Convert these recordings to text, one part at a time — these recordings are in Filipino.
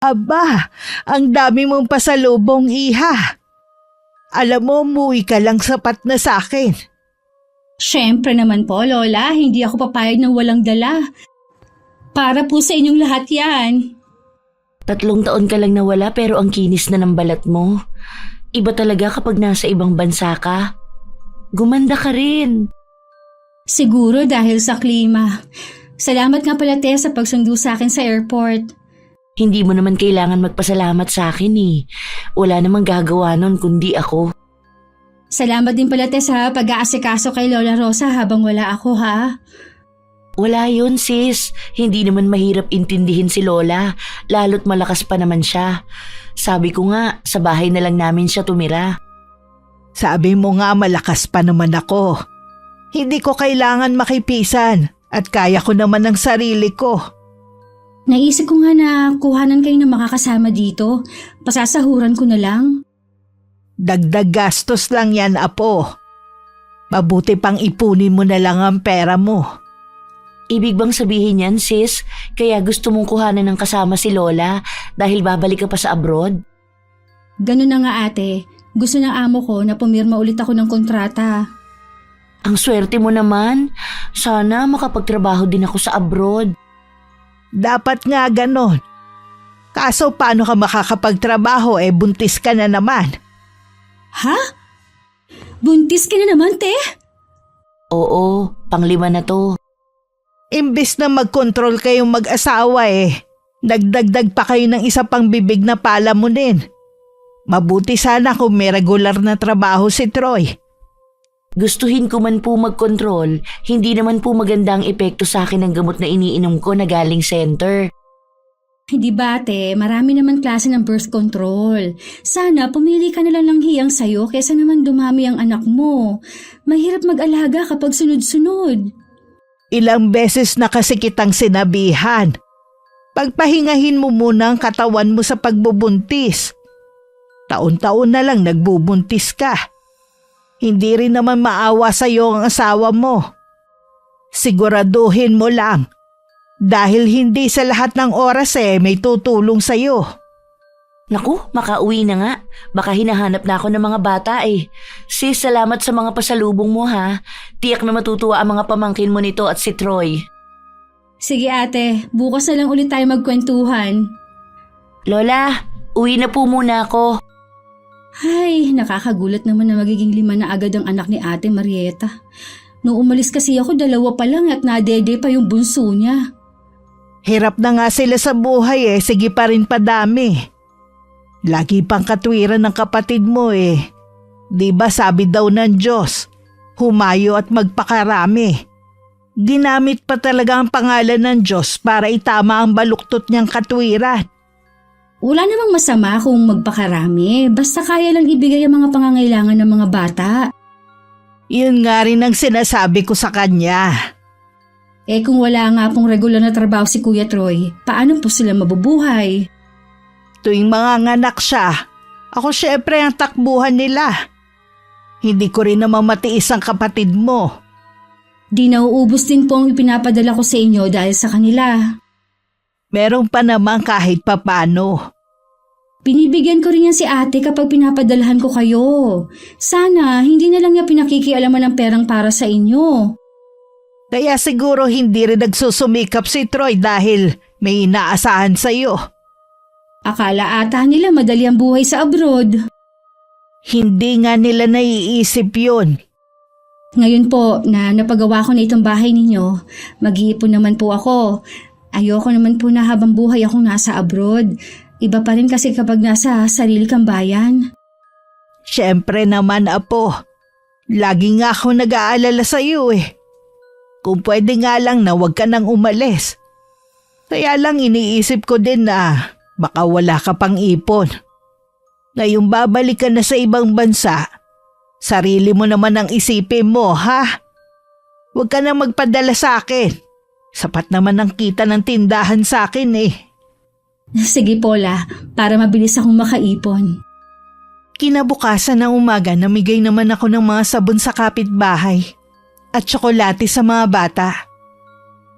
Aba, ang dami mong pasalubong, iha. Alam mo, umuwi ka lang sapat na sa akin. Siyempre naman po, Lola, hindi ako papayag ng walang dala. Para po sa inyong lahat yan. 3 taon ka lang nawala pero ang kinis na ng balat mo. Iba talaga kapag nasa ibang bansa ka. Gumanda ka rin. Siguro dahil sa klima. Salamat nga pala, Tess, sa pagsundo sa akin sa airport. Hindi mo naman kailangan magpasalamat sa akin eh. Wala namang gagawa nun kundi ako. Salamat din pala, Tess, sa pag-aasikaso kay Lola Rosa habang wala ako, ha? Wala yun sis. Hindi naman mahirap intindihin si Lola. Lalo't malakas pa naman siya. Sabi ko nga, sa bahay na lang namin siya tumira. Sabi mo nga malakas pa naman ako. Hindi ko kailangan makipisan at kaya ko naman ang sarili ko. Naisip ko nga na kuhanan kayo ng makakasama dito. Pasasahuran ko na lang. Dagdag gastos lang yan, apo. Mabuti pang ipunin mo na lang ang pera mo. Ibig bang sabihin yan sis? Kaya gusto mong kuhanan ng kasama si Lola dahil babalik ka pa sa abroad? Ganun na nga, ate. Gusto ng amo ko na pumirma ulit ako ng kontrata. Ang swerte mo naman. Sana makapagtrabaho din ako sa abroad. Dapat nga ganon. Kaso paano ka makakapagtrabaho buntis ka na naman? Ha? Buntis ka na naman, te? Oo, 5 na to. Imbis na mag-control kayong mag-asawa nagdagdag pa kayo ng isa pang bibig na palamunin. Mabuti sana kung may regular na trabaho si Troy. Gustuhin ko man po mag-control, hindi naman po maganda ang epekto sa akin ng gamot na iniinom ko na galing center. Hindi ba, ate? Marami naman klase ng birth control. Sana pumili ka na lang ng hiyang sayo kesa naman dumami ang anak mo. Mahirap mag-alaga kapag sunod-sunod. Ilang beses na kasi kitang sinabihan. Pagpahingahin mo muna ang katawan mo sa pagbubuntis. Taon-taon na lang nagbubuntis ka. Hindi rin naman maawa sa iyo ang asawa mo. Siguraduhin mo lang. Dahil hindi sa lahat ng oras may tutulong sa iyo. Naku, makauwi na nga. Baka hinahanap na ako ng mga bata eh. Sis, salamat sa mga pasalubong mo ha. Tiyak na matutuwa ang mga pamangkin mo nito at si Troy. Sige, ate. Bukas na lang ulit tayo magkwentuhan. Lola, uwi na po muna ako. Ay, nakakagulat naman na magiging 5 na agad ang anak ni Ate Marieta. Noong umalis kasi ako 2 pa lang at nadede pa yung bunso niya. Hirap na nga sila sa buhay sige pa rin padami. Lagi pang katwiran ng kapatid mo Di ba sabi daw ng Diyos, humayo at magpakarami. Ginamit pa talaga ang pangalan ng Diyos para itama ang baluktot niyang katwiran. Wala namang masama kung magpakarami, basta kaya lang ibigay ang mga pangangailangan ng mga bata. Yun nga rin ang sinasabi ko sa kanya. Kung wala nga pong regular na trabaho si Kuya Troy, paano po sila mabubuhay? Tuwing mga nganak siya, ako syempre ang takbuhan nila. Hindi ko rin naman matiis ang kapatid mo. Di nauubos din po ang ipinapadala ko sa inyo dahil sa kanila. Meron pa naman kahit papano. Binibigyan ko rin yan si ate kapag pinapadalahan ko kayo. Sana hindi na lang niya pinakikialaman ng perang para sa inyo. Kaya siguro hindi rin nagsusumikap si Troy dahil may inaasahan sa iyo. Akala ata nila madali ang buhay sa abroad. Hindi nga nila naiisip yun. Ngayon po na napagawa ko na itong bahay ninyo, mag-iipon naman po ako. Ayoko naman po na habang buhay akong nasa abroad. Iba pa rin kasi kapag nasa sarili kang bayan. Siyempre naman, apo. Lagi nga ako nag-aalala sa iyo Kung pwede nga lang na huwag ka nang umalis. Kaya lang iniisip ko din na baka wala ka pang ipon. Ngayong babalik ka na sa ibang bansa, sarili mo naman ang isipin mo, ha? Huwag ka nang magpadala sa akin. Sapat naman ang kita ng tindahan sa akin Sige Paula, para mabilis akong makaipon. Kinabukasan ng umaga namigay naman ako ng mga sabon sa kapitbahay at tsokolate sa mga bata.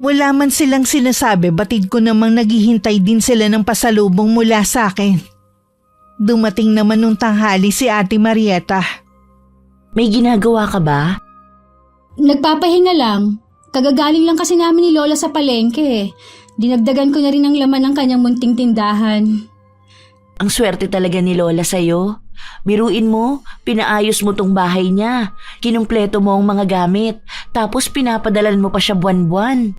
Wala man silang sinasabi, batid ko namang naghihintay din sila ng pasalubong mula sa akin. Dumating naman nung tanghali si Ate Marieta. May ginagawa ka ba? Nagpapahinga lang. Kagagaling lang kasi namin ni Lola sa palengke. Dinagdagan ko na rin ang laman ng kanyang munting tindahan. Ang swerte talaga ni Lola sa'yo. Biruin mo, pinaayos mo tong bahay niya. Kinumpleto mo ang mga gamit. Tapos pinapadalan mo pa siya buwan-buwan.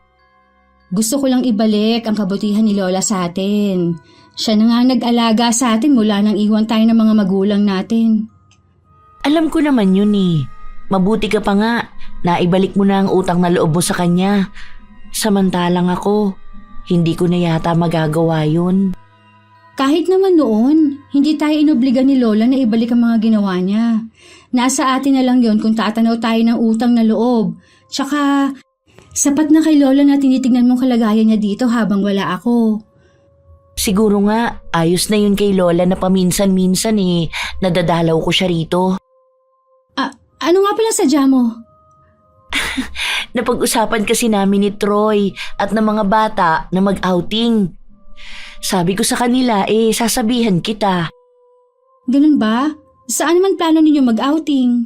Gusto ko lang ibalik ang kabutihan ni Lola sa atin. Siya na nga nag-alaga sa atin mula nang iwan tayo ng mga magulang natin. Alam ko naman yun eh. Mabuti ka pa nga. Naibalik mo na ang utang na loob mo sa kanya. Samantalang ako, hindi ko na yata magagawa yun. Kahit naman noon, hindi tayo inobliga ni Lola na ibalik ang mga ginawa niya. Nasa atin na lang yon kung tatanaw tayo ng utang na loob. Tsaka, sapat na kay Lola na tinitignan mong kalagayan niya dito habang wala ako. Siguro nga, ayos na yun kay Lola na paminsan-minsan eh. Nadadalaw ko siya rito. Ano nga pala sadya mo? Napag-usapan kasi namin ni Troy at ng mga bata na mag-outing. Sabi ko sa kanila sasabihan kita. Ganun ba? Saan naman plano ninyo mag-outing?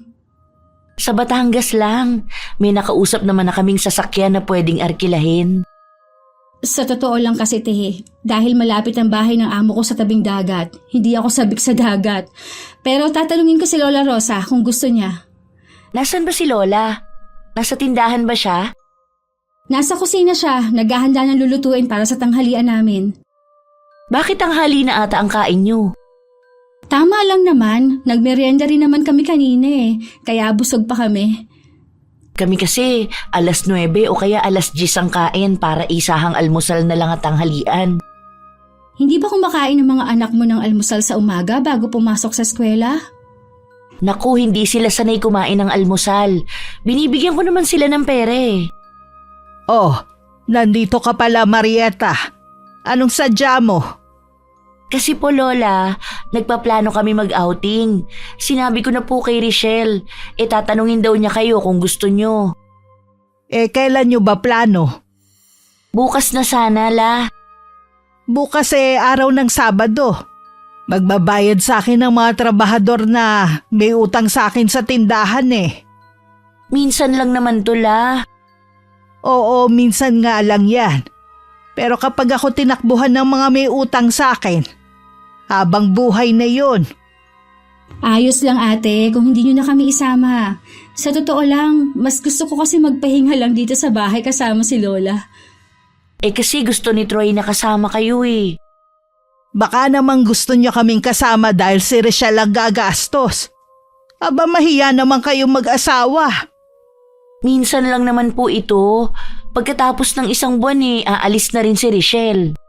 Sa Batangas lang. May nakausap naman na kaming sasakyan na pwedeng arkilahin. Sa totoo lang kasi dahil malapit ang bahay ng amo ko sa tabing dagat, hindi ako sabik sa dagat. Pero tatanungin ko si Lola Rosa kung gusto niya. Nasaan ba si Lola? Nasa tindahan ba siya? Nasa kusina siya, naghahanda ng lulutuin para sa tanghalian namin. Bakit tanghali na ata ang kain niyo? Tama lang naman, nagmerienda rin naman kami kanina kaya busog pa kami. Kami kasi 9:00 o kaya 10:00 ang kain para isahang almusal na lang at tanghalian. Hindi ba kumakain ng mga anak mo ng almusal sa umaga bago pumasok sa eskwela? Naku, hindi sila sanay kumain ng almusal. Binibigyan ko naman sila ng pere. Oh, nandito ka pala, Marieta. Anong sadya mo? Kasi po Lola, nagpaplano kami mag-outing. Sinabi ko na po kay Richelle, tatanungin daw niya kayo kung gusto niyo. Kailan nyo ba plano? Bukas na sana, La. Bukas araw ng Sabado. Magbabayad sa akin ng mga trabahador na may utang sa akin sa tindahan Minsan lang naman to, La. Oo, minsan nga lang yan. Pero kapag ako tinakbuhan ng mga may utang sa akin, habang buhay na yun. Ayos lang ate, kung hindi nyo na kami isama. Sa totoo lang, mas gusto ko kasi magpahinga lang dito sa bahay kasama si Lola. Kasi gusto ni Troy na kasama kayo Baka namang gusto niyo kaming kasama dahil si Richelle ang gagastos. Aba, mahiya naman kayong mag-asawa. Minsan lang naman po ito. Pagkatapos ng isang buwan aalis na rin si Richelle.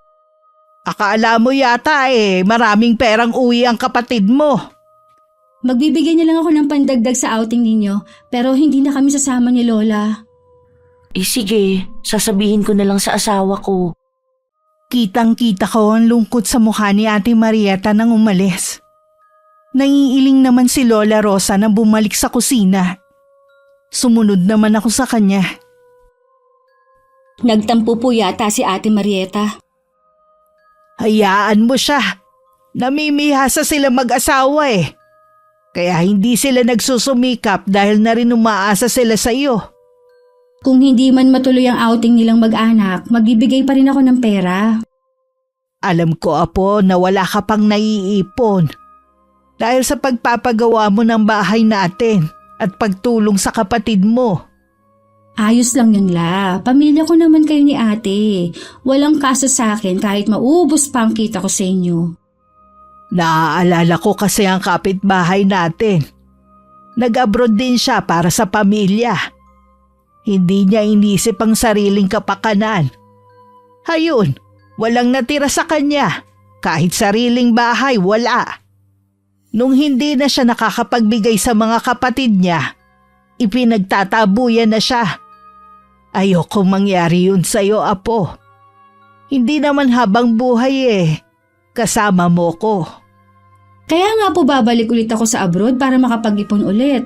Akala mo yata maraming perang uwi ang kapatid mo. Magbibigay na lang ako ng pandagdag sa outing ninyo, pero hindi na kami sasama ni Lola. Sige, sasabihin ko na lang sa asawa ko. Kitang-kita ko ang lungkot sa mukha ni Ate Marieta nang umalis. Nangiiling naman si Lola Rosa na bumalik sa kusina. Sumunod naman ako sa kanya. Nagtampo po yata si Ate Marieta. Hayaan mo siya. Namimihasa sila mag-asawa Kaya hindi sila nagsusumikap dahil na rin umaasa sila sa iyo. Kung hindi man matuloy ang outing nilang mag-anak, magbibigay pa rin ako ng pera. Alam ko, Apo, na wala ka pang naiipon. Dahil sa pagpapagawa mo ng bahay natin at pagtulong sa kapatid mo. Ayos lang yun, La. Pamilya ko naman kayo ni ate. Walang kaso sa akin kahit maubos pa ang kita ko sa inyo. Naaalala ko kasi ang kapitbahay natin. Nag-abroad din siya para sa pamilya. Hindi niya inisip ang sariling kapakanan. Hayun, walang natira sa kanya. Kahit sariling bahay, wala. Nung hindi na siya nakakapagbigay sa mga kapatid niya, ipinagtatabuyan na siya. Ayoko mangyari yun sa'yo, Apo. Hindi naman habang buhay kasama mo ko. Kaya nga po babalik ulit ako sa abroad para makapag-ipon ulit.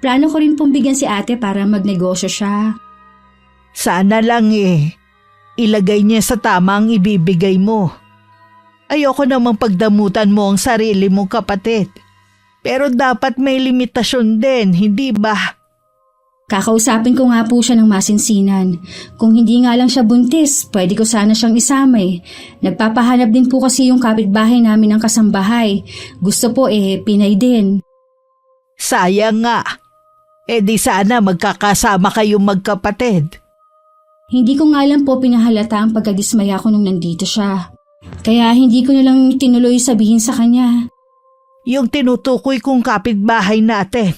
Plano ko rin pong bigyan si ate para magnegosyo siya. Sana lang ilagay niya sa tama ang ibibigay mo. Ayoko namang pagdamutan mo ang sarili mong kapatid. Pero dapat may limitasyon din, hindi ba? Kakausapin ko nga po siya ng masinsinan. Kung hindi nga lang siya buntis, pwede ko sana siyang isama eh. Nagpapahanap din po kasi yung kapitbahay namin ng kasambahay. Gusto po Pinay din. Sayang nga. Di sana magkakasama kayong magkapatid. Hindi ko nga lang po pinahalata ang pagkadismaya ko nung nandito siya. Kaya hindi ko na lang tinuloy sabihin sa kanya. Yung tinutukoy kong kapitbahay natin,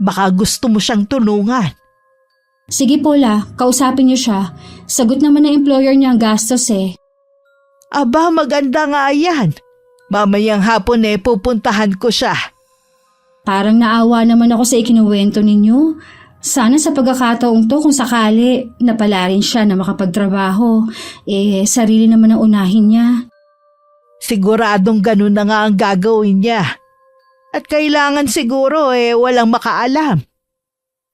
baka gusto mo siyang tulungan. Sige Paula, kausapin niyo siya. Sagot naman ng employer niya ang gastos eh. Aba, maganda nga yan. Mamayang hapon pupuntahan ko siya. Parang naawa naman ako sa ikinuwento ninyo. Sana sa pagkakataong to kung sakali napala rin siya na makapagtrabaho, sarili naman ang unahin niya. Siguradong ganun na nga ang gagawin niya. At kailangan siguro walang makaalam.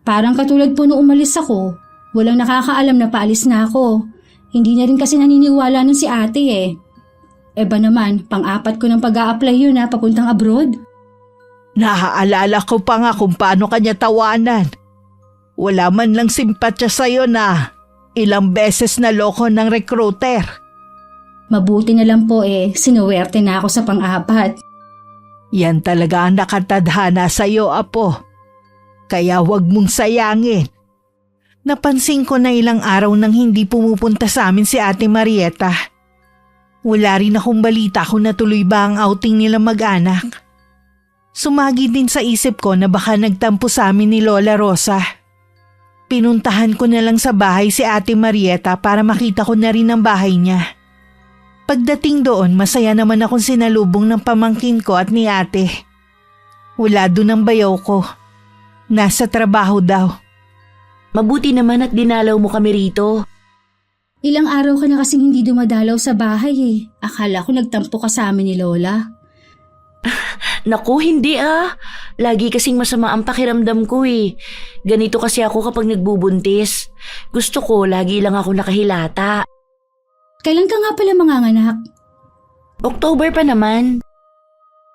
Parang katulad po nung umalis ako, walang nakakaalam na paalis na ako. Hindi na rin kasi naniniwala nun si ate Eba naman, pang-apat ko ng pag-a-apply yun papuntang abroad. Naaalala ko pa nga kung paano kanya tawanan. Wala man lang simpatya sa'yo na ilang beses na loko ng recruiter. Mabuti na lang po sinuwerte na ako sa pang-apat. Yan talaga ang nakatadhana sa'yo, Apo. Kaya wag mong sayangin. Napansin ko na ilang araw nang hindi pumupunta sa amin si Ate Marieta. Wala rin akong balita kung natuloy ba ang outing nila mag-anak. Sumagi din sa isip ko na baka nagtampo sa amin ni Lola Rosa. Pinuntahan ko na lang sa bahay si Ate Marieta para makita ko na rin ang bahay niya. Pagdating doon, masaya naman akong sinalubong ng pamangkin ko at ni ate. Wala doon ang bayaw ko. Nasa trabaho daw. Mabuti naman at dinalaw mo kami rito. Ilang araw ka na kasing hindi dumadalaw sa bahay Akala ko nagtampo ka sa amin ni Lola. Naku, hindi Lagi kasing masama ang pakiramdam ko Ganito kasi ako kapag nagbubuntis. Gusto ko, lagi lang ako nakahilata. Kailan ka nga pala manganganak? October pa naman.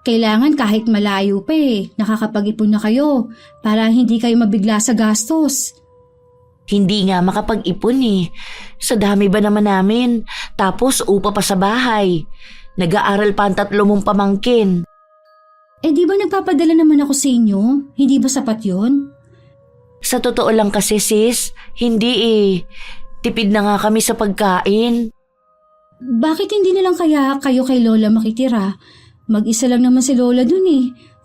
Kailangan kahit malayo pa nakakapag-ipon na kayo para hindi kayo mabigla sa gastos. Hindi nga makapag-ipon Sa dami ba naman namin? Tapos upa pa sa bahay. Nag-aaral pa ang 3 mong pamangkin. Di ba nagpapadala naman ako sa inyo? Hindi ba sapat yun? Sa totoo lang kasi sis, hindi Tipid na nga kami sa pagkain. Bakit hindi na lang kaya kayo kay Lola makitira? Mag-isa lang naman si Lola dun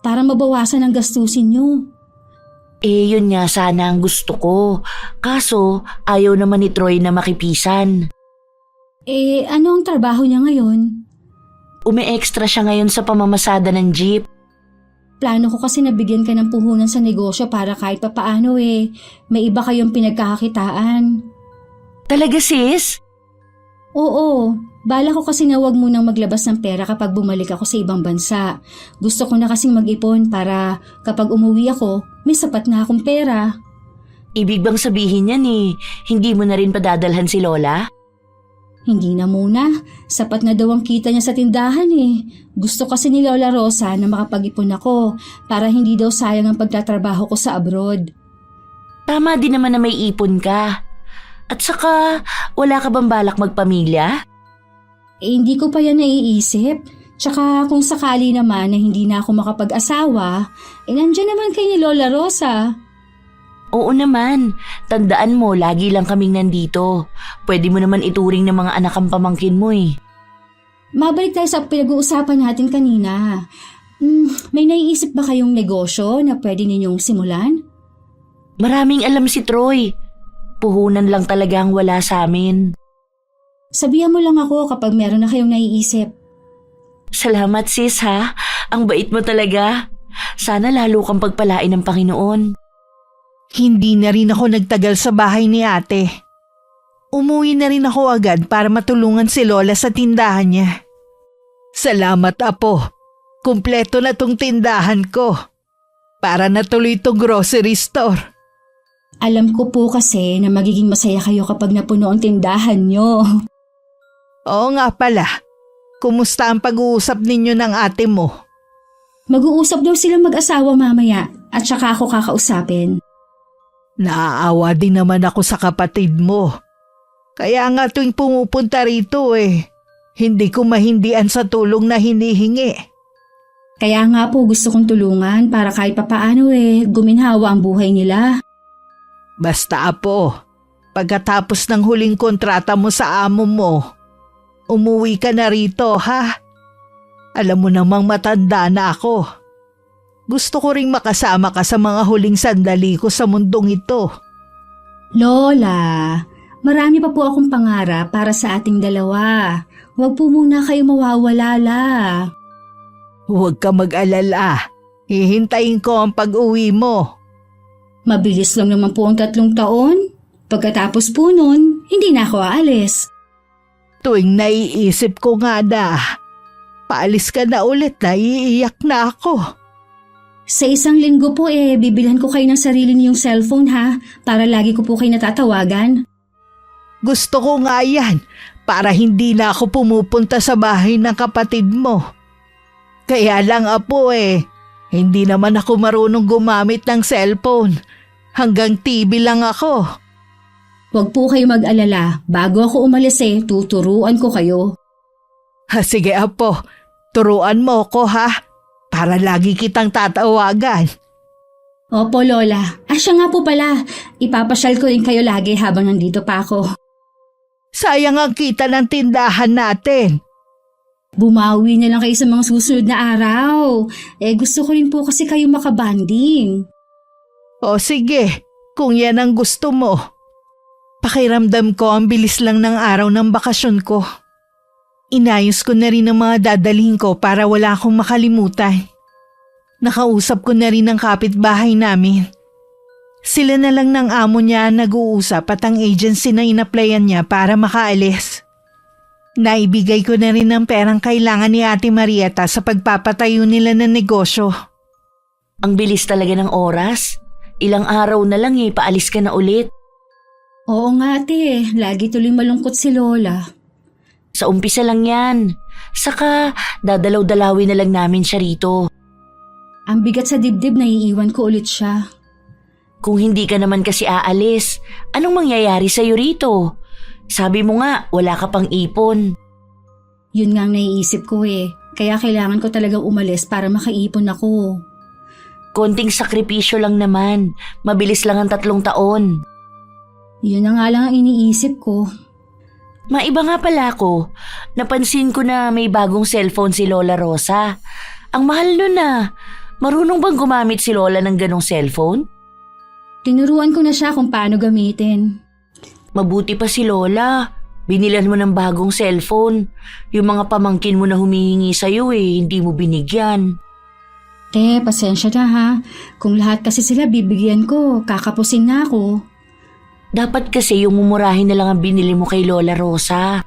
para mabawasan ang gastusin nyo. Yun nga sana ang gusto ko. Kaso, ayaw naman ni Troy na makipisan. Ano ang trabaho niya ngayon? Umi-extra siya ngayon sa pamamasada ng jeep. Plano ko kasi nabigyan ka ng puhunan sa negosyo para kahit papaano may iba kayong pinagkakakitaan. Talaga sis? Oo, bala ko kasi na wag munang maglabas ng pera kapag bumalik ako sa ibang bansa. Gusto ko na kasing mag-ipon para kapag umuwi ako, may sapat na akong pera. Ibig bang sabihin yan hindi mo na rin padadalhan si Lola? Hindi na muna, sapat na daw ang kita niya sa tindahan Gusto kasi ni Lola Rosa na makapag-ipon ako para hindi daw sayang ang pagtatrabaho ko sa abroad. Tama din naman na may ipon ka. At saka, wala ka bang balak magpamilya? Hindi ko pa yan naiisip. Tsaka kung sakali naman na hindi na ako makapag-asawa, nandyan naman kay ni Lola Rosa. Oo naman. Tandaan mo, lagi lang kaming nandito. Pwede mo naman ituring ng mga anak ang pamangkin mo Mabalik tayo sa pinag-uusapan natin kanina. May naiisip ba kayong negosyo na pwede ninyong simulan? Maraming alam si Troy. Puhunan lang talaga ang wala sa amin. Sabihan mo lang ako kapag meron na kayong naiisip. Salamat sis Ang bait mo talaga. Sana lalo kang pagpalain ng Panginoon. Hindi na rin ako nagtagal sa bahay ni ate. Umuwi na rin ako agad para matulungan si Lola sa tindahan niya. Salamat, Apo. Kumpleto na tong tindahan ko. Para natuloy tong grocery store. Alam ko po kasi na magiging masaya kayo kapag napuno ang tindahan nyo. Oo nga pala. Kumusta ang pag-uusap ninyo ng ate mo? Mag-uusap daw silang mag-asawa mamaya at saka ako kakausapin. Naaawa din naman ako sa kapatid mo. Kaya nga tuwing pumupunta rito hindi ko mahindian sa tulong na hinihingi. Kaya nga po gusto kong tulungan para kahit papaano guminhawa ang buhay nila. Basta apo, pagkatapos ng huling kontrata mo sa amo mo, umuwi ka na rito ha? Alam mo namang matanda na ako. Gusto ko ring makasama ka sa mga huling sandali ko sa mundong ito. Lola, marami pa po akong pangarap para sa ating dalawa. Huwag po muna kayo mawawala. Huwag ka mag-alala. Hihintayin ko ang pag-uwi mo. Mabilis lang naman po ang 3 taon. Pagkatapos po nun, hindi na ako aalis. Tuwing naiisip ko nga na, paalis ka na ulit, naiiyak na ako. Sa 1 linggo po bibilhan ko kayo ng sarili niyong cellphone ha, para lagi ko po kayo natatawagan. Gusto ko nga yan, para hindi na ako pumupunta sa bahay ng kapatid mo. Kaya lang apo hindi naman ako marunong gumamit ng cellphone. Hanggang TV lang ako. Huwag po kayo mag-alala, bago ako umalis tuturuan ko kayo. Sige apo, turuan mo ko ha, para lagi kitang tatawagan. Opo Lola, siya nga po pala, ipapasyal ko rin kayo lagi habang nandito pa ako. Sayang ang kita ng tindahan natin. Bumawi na lang kayo sa mga susunod na araw. Gusto ko rin po kasi kayo makabanding. O sige, kung yan ang gusto mo. Pakiramdam ko ang bilis lang ng araw ng bakasyon ko. Inayos ko na rin ang mga dadalhin ko para wala akong makalimutan. Nakausap ko na rin ang kapitbahay namin. Sila na lang ng amo niya nag-uusap at ang agency na inaplayan niya para makaalis. Naibigay ko na rin ang perang kailangan ni Ate Marieta sa pagpapatayo nila ng negosyo. Ang bilis talaga ng oras. Ilang araw na lang paalis ka na ulit. Oo nga ate, lagi tuloy malungkot si Lola. Sa umpisa lang yan. Saka dadalaw-dalawin na lang namin siya rito. Ang bigat sa dibdib na iiwan ko ulit siya. Kung hindi ka naman kasi aalis, anong mangyayari sa'yo rito? Sabi mo nga, wala ka pang ipon. Yun nga ang naiisip ko kaya kailangan ko talagang umalis para makaipon ako. Konting sakripisyo lang naman, mabilis lang ang 3 taon. Yun na nga lang ang iniisip ko. Maiba nga pala ako, napansin ko na may bagong cellphone si Lola Rosa. Ang mahal nun marunong bang gumamit si Lola ng ganong cellphone? Tinuruan ko na siya kung paano gamitin. Mabuti pa si Lola. Binilan mo ng bagong cellphone. Yung mga pamangkin mo na humihingi sa'yo hindi mo binigyan. Pasensya na ha. Kung lahat kasi sila bibigyan ko, kakapusin na ako. Dapat kasi yung mumurahin na lang ang binili mo kay Lola Rosa.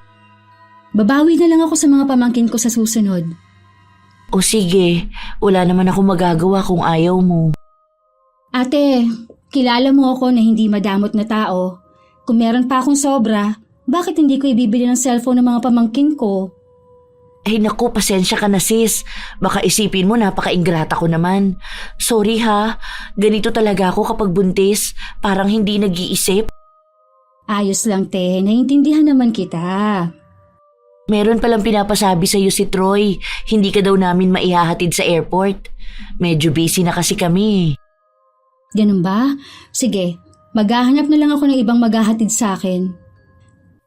Babawi na lang ako sa mga pamangkin ko sa susunod. O sige, wala naman ako magagawa kung ayaw mo. Ate, kilala mo ako na hindi madamot na tao. Kung meron pa akong sobra, bakit hindi ko ibibili ng cellphone ng mga pamangkin ko? Ay naku, pasensya ka na sis. Baka isipin mo napaka-ingrata ko naman. Sorry ha, ganito talaga ako kapag buntis. Parang hindi nag-iisip. Ayos lang naiintindihan naman kita. Meron palang pinapasabi sa'yo si Troy. Hindi ka daw namin maihahatid sa airport. Medyo busy na kasi kami. Ganun ba? Sige, maghahanap na lang ako ng ibang maghahatid sa akin.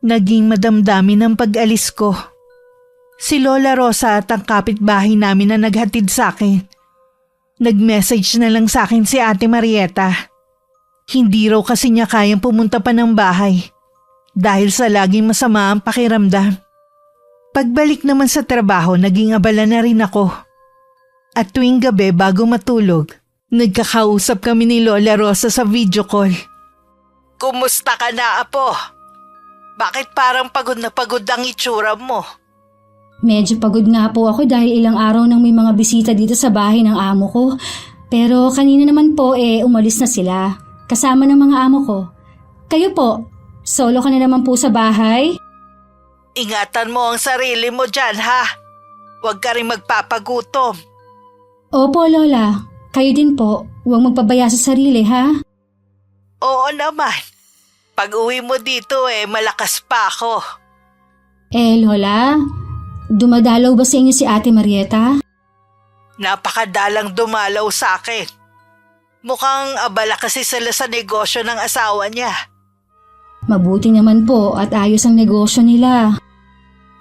Naging madamdamin ang pag-alis ko. Si Lola Rosa at ang kapitbahay namin na naghatid sa akin. Nag-message na lang sa akin si Ate Marieta. Hindi raw kasi niya kayang pumunta pa ng bahay dahil sa laging masama ang pakiramdam. Pagbalik naman sa trabaho, naging abala na rin ako. At tuwing gabi bago matulog, nagkakausap kami ni Lola Rosa sa video call. Kumusta ka na, Apo? Bakit parang pagod na pagod ang itsura mo? Medyo pagod nga po ako dahil ilang araw nang may mga bisita dito sa bahay ng amo ko. Pero kanina naman po umalis na sila. kasama ng mga amo ko. Kayo po, solo ka na naman po sa bahay? Ingatan mo ang sarili mo dyan, ha? Huwag ka rin magpapagutom. Opo, Lola. Kayo din po. Huwag magpabaya sa sarili, ha? Oo naman. Pag uwi mo dito malakas pa ako. Lola, dumadalaw ba sa inyo si Ate Marieta? Napakadalang dumalaw sa akin. Mukhang abala kasi sila sa negosyo ng asawa niya. Mabuti naman po at ayos ang negosyo nila.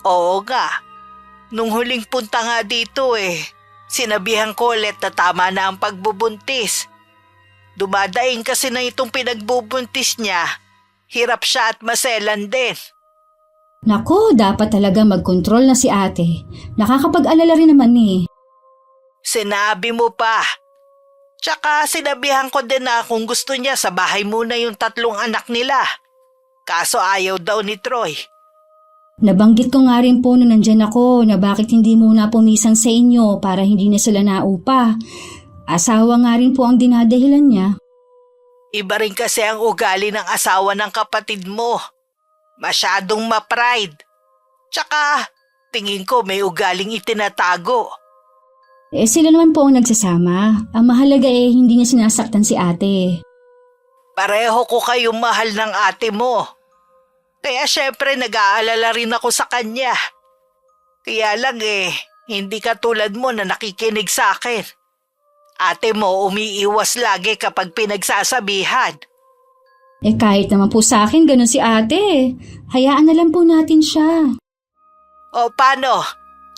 Oo nga. Nung huling punta nga dito sinabihan ko ulit na tama na ang pagbubuntis. Dumadaing kasi na itong pinagbubuntis niya. Hirap siya at maselan din. Naku, dapat talaga mag-control na si ate. Nakakapag-alala rin naman eh. Sinabi mo pa. Tsaka sinabihan ko din na kung gusto niya sa bahay muna yung 3 anak nila. Kaso ayaw daw ni Troy. Nabanggit ko nga rin po nung nandyan ako na bakit hindi muna pumisan sa inyo para hindi na sila naupa. Asawa nga rin po ang dinadahilan niya. Iba rin kasi ang ugali ng asawa ng kapatid mo. Masyadong ma-pride. Tsaka tingin ko may ugaling itinatago. Sila naman po ang nagsasama. Ang mahalaga hindi niya sinasaktan si ate. Pareho ko kayong mahal ng ate mo. Kaya syempre nag-aalala rin ako sa kanya. Kaya lang hindi katulad mo na nakikinig sa akin. Ate mo umiiwas lagi kapag pinagsasabihan. Kahit naman po sa akin ganun si ate. Hayaan na lang po natin siya. O paano?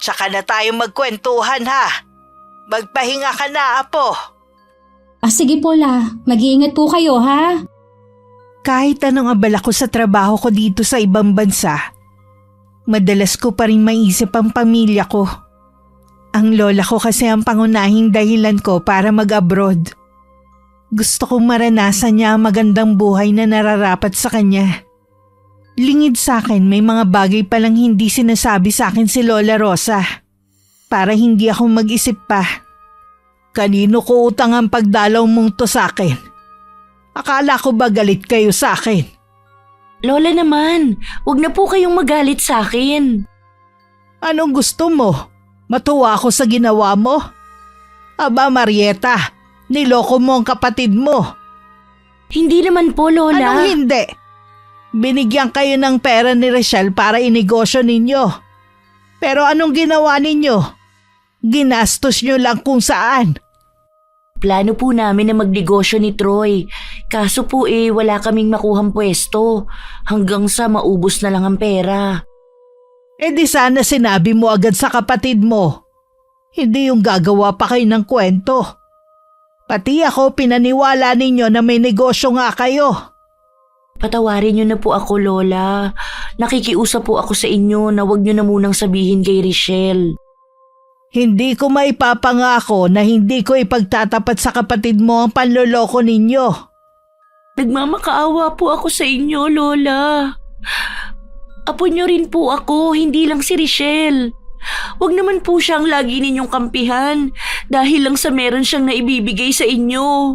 Tsaka na tayo magkwentuhan, ha? Magpahinga ka na, apo. Sige po la, mag-iingat po kayo ha. Kahit anong abala ko sa trabaho ko dito sa ibang bansa, madalas ko pa rin maisip ang pamilya ko. Ang lola ko kasi ang pangunahing dahilan ko para mag-abroad. Gusto kong maranasan niya ang magandang buhay na nararapat sa kanya. Lingid sa akin may mga bagay palang hindi sinasabi sa akin si Lola Rosa. Para hindi ako mag-isip pa. Kanino ko utang ang pagdalaw mong to sa akin? Akala ko ba galit kayo sa akin? Lola naman, wag na po kayong magalit sa akin. Anong gusto mo? Matuwa ako sa ginawa mo? Aba Marieta, niloko mo ang kapatid mo. Hindi naman po, Lola. Anong hindi? Binigyan kayo ng pera ni Rachel para inegosyo ninyo. Pero anong ginawa ninyo? Ginastos nyo lang kung saan. Plano po namin na magnegosyo ni Troy. Kaso po wala kaming makuhang pwesto. Hanggang sa maubos na lang ang pera. Di sana sinabi mo agad sa kapatid mo. Hindi yung gagawa pa kayo ng kwento. Pati ako pinaniwala ninyo na may negosyo nga kayo. Patawarin niyo na po ako, Lola. Nakikiusap po ako sa inyo na wag niyo na munang sabihin kay Richelle. Hindi ko maipapangako na hindi ko ipagtatapat sa kapatid mo ang panloloko ninyo. Nagmamakaawa po ako sa inyo, Lola. Apo niyo rin po ako, hindi lang si Richelle. Wag naman po siyang lagi ninyong kampihan dahil lang sa meron siyang naibibigay sa inyo.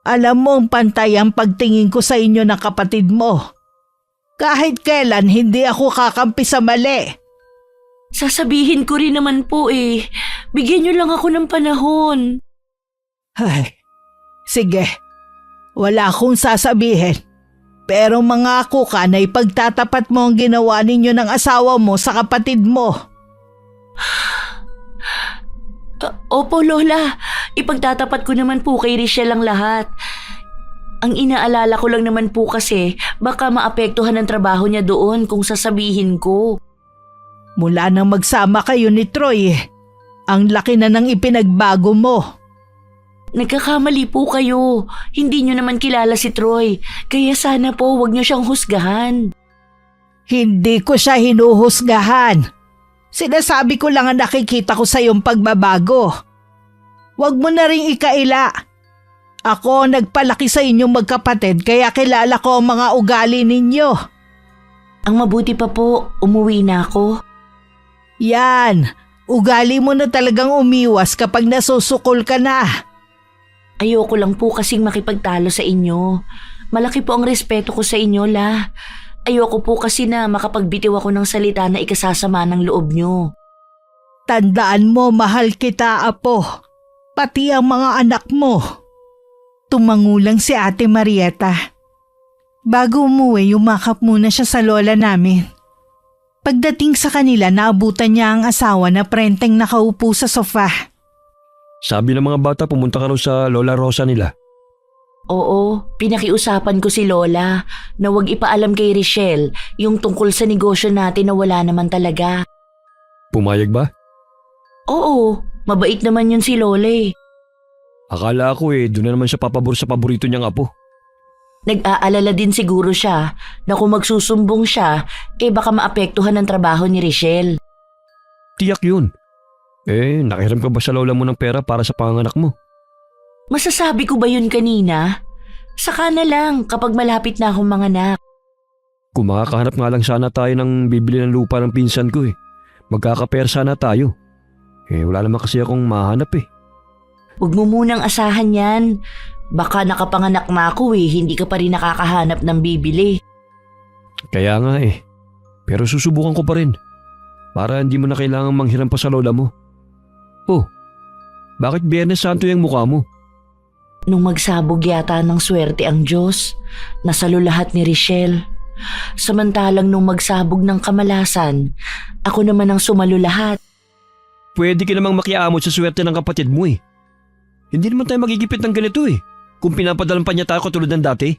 Alam mo ang pantay ang pagtingin ko sa inyo ng kapatid mo. Kahit kailan hindi ako kakampi sa mali. Sasabihin ko rin naman po Bigyan niyo lang ako ng panahon. Ay, sige. Wala akong sasabihin. Pero mangako ka na ipagtatapat mo ang ginawa ninyo ng asawa mo sa kapatid mo. Opo, Lola. Ipagtatapat ko naman po kay Richelle ang lahat. Ang inaalala ko lang naman po kasi baka maapektuhan ang trabaho niya doon kung sasabihin ko. Mula nang magsama kayo ni Troy, ang laki na ng ipinagbago mo. Nagkakamali po kayo. Hindi niyo naman kilala si Troy. Kaya sana po wag niyo siyang husgahan. Hindi ko siya hinuhusgahan. Sinasabi ko lang ang nakikita ko sa iyong pagbabago. Huwag mo na ring ikaila. Ako nagpalaki sa inyong magkapatid kaya kilala ko ang mga ugali ninyo. Ang mabuti pa po, umuwi na ako. Yan, ugali mo na talagang umiwas kapag nasusukol ka na. Ayoko lang po kasing makipagtalo sa inyo. Malaki po ang respeto ko sa inyo, La. Ayoko po kasi na makapagbitiw ako ng salita na ikasasama ng loob nyo. Tandaan mo, mahal kita, Apo. Pati ang mga anak mo. Tumangulang si Ate Marieta. Bago umuwi, yumakap muna siya sa lola namin. Pagdating sa kanila, naabutan niya ang asawa na prenteng nakaupo sa sofa. Sabi ng mga bata pumunta ka raw sa Lola Rosa nila. Oo, pinakiusapan ko si Lola na huwag ipaalam kay Richelle yung tungkol sa negosyo natin na wala naman talaga. Pumayag ba? Oo, mabait naman yun si Lola eh. Akala ko doon na naman siya papabor sa paborito niyang apo. Nag-aalala din siguro siya na kung magsusumbong siya, baka maapektuhan ang trabaho ni Richelle. Tiyak yun. Nakiram ka ba sa lola mo ng pera para sa panganak mo? Masasabi ko ba yun kanina? Saka na lang kapag malapit na akong manganak. Kung makakahanap nga lang sana tayo ng bibili ng lupa ng pinsan ko Magkakapera sana tayo. Wala naman kasi akong mahanap Huwag mo munang asahan yan. Baka nakapanganak na ako hindi ka pa rin nakakahanap ng bibili. Kaya nga Pero susubukan ko pa rin. Para hindi mo na kailangang manghiram pa sa lola mo. Bakit Biyernes Santo yung mukha mo? Nung magsabog yata ng swerte ang Diyos, nasalo lahat ni Richelle. Samantalang nung magsabog ng kamalasan, ako naman ang sumalo lahat. Pwede ka namang makiamot sa swerte ng kapatid mo Hindi naman tayo magigipit ng ganito kung pinapadalan pa niya tayo katulad ng dati.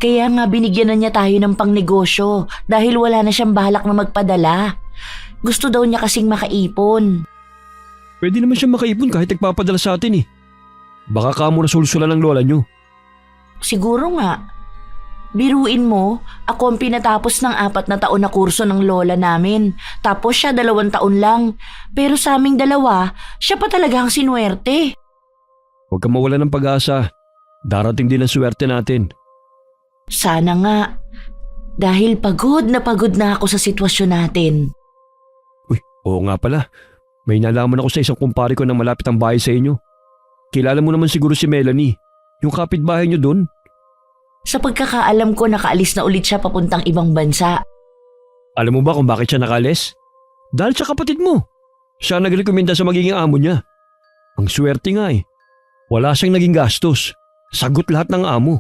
Kaya nga binigyan na niya tayo ng pangnegosyo dahil wala na siyang balak na magpadala. Gusto daw niya kasing makaipon. Pwede naman siya makaipon kahit nagpapadala sa atin Baka kamo na sulsulan ng lola niyo. Siguro nga. Biruin mo, ako ang pinatapos ng 4 na taon na kurso ng lola namin. Tapos siya 2 taon lang. Pero sa aming dalawa, siya pa talaga ang sinuwerte. Huwag kang mawala ng pag-asa. Darating din ang swerte natin. Sana nga. Dahil pagod na ako sa sitwasyon natin. Uy, oo nga pala. May nalaman ako sa isang kumpare ko na malapit ang bahay sa inyo. Kilala mo naman siguro si Melanie, yung kapitbahay niyo doon. Sa pagkakaalam ko, nakaalis na ulit siya papuntang ibang bansa. Alam mo ba kung bakit siya nakaalis? Dahil sa kapatid mo. Siya nagrekomenda sa magiging amo niya. Ang swerte nga Wala siyang naging gastos. Sagot lahat ng amo.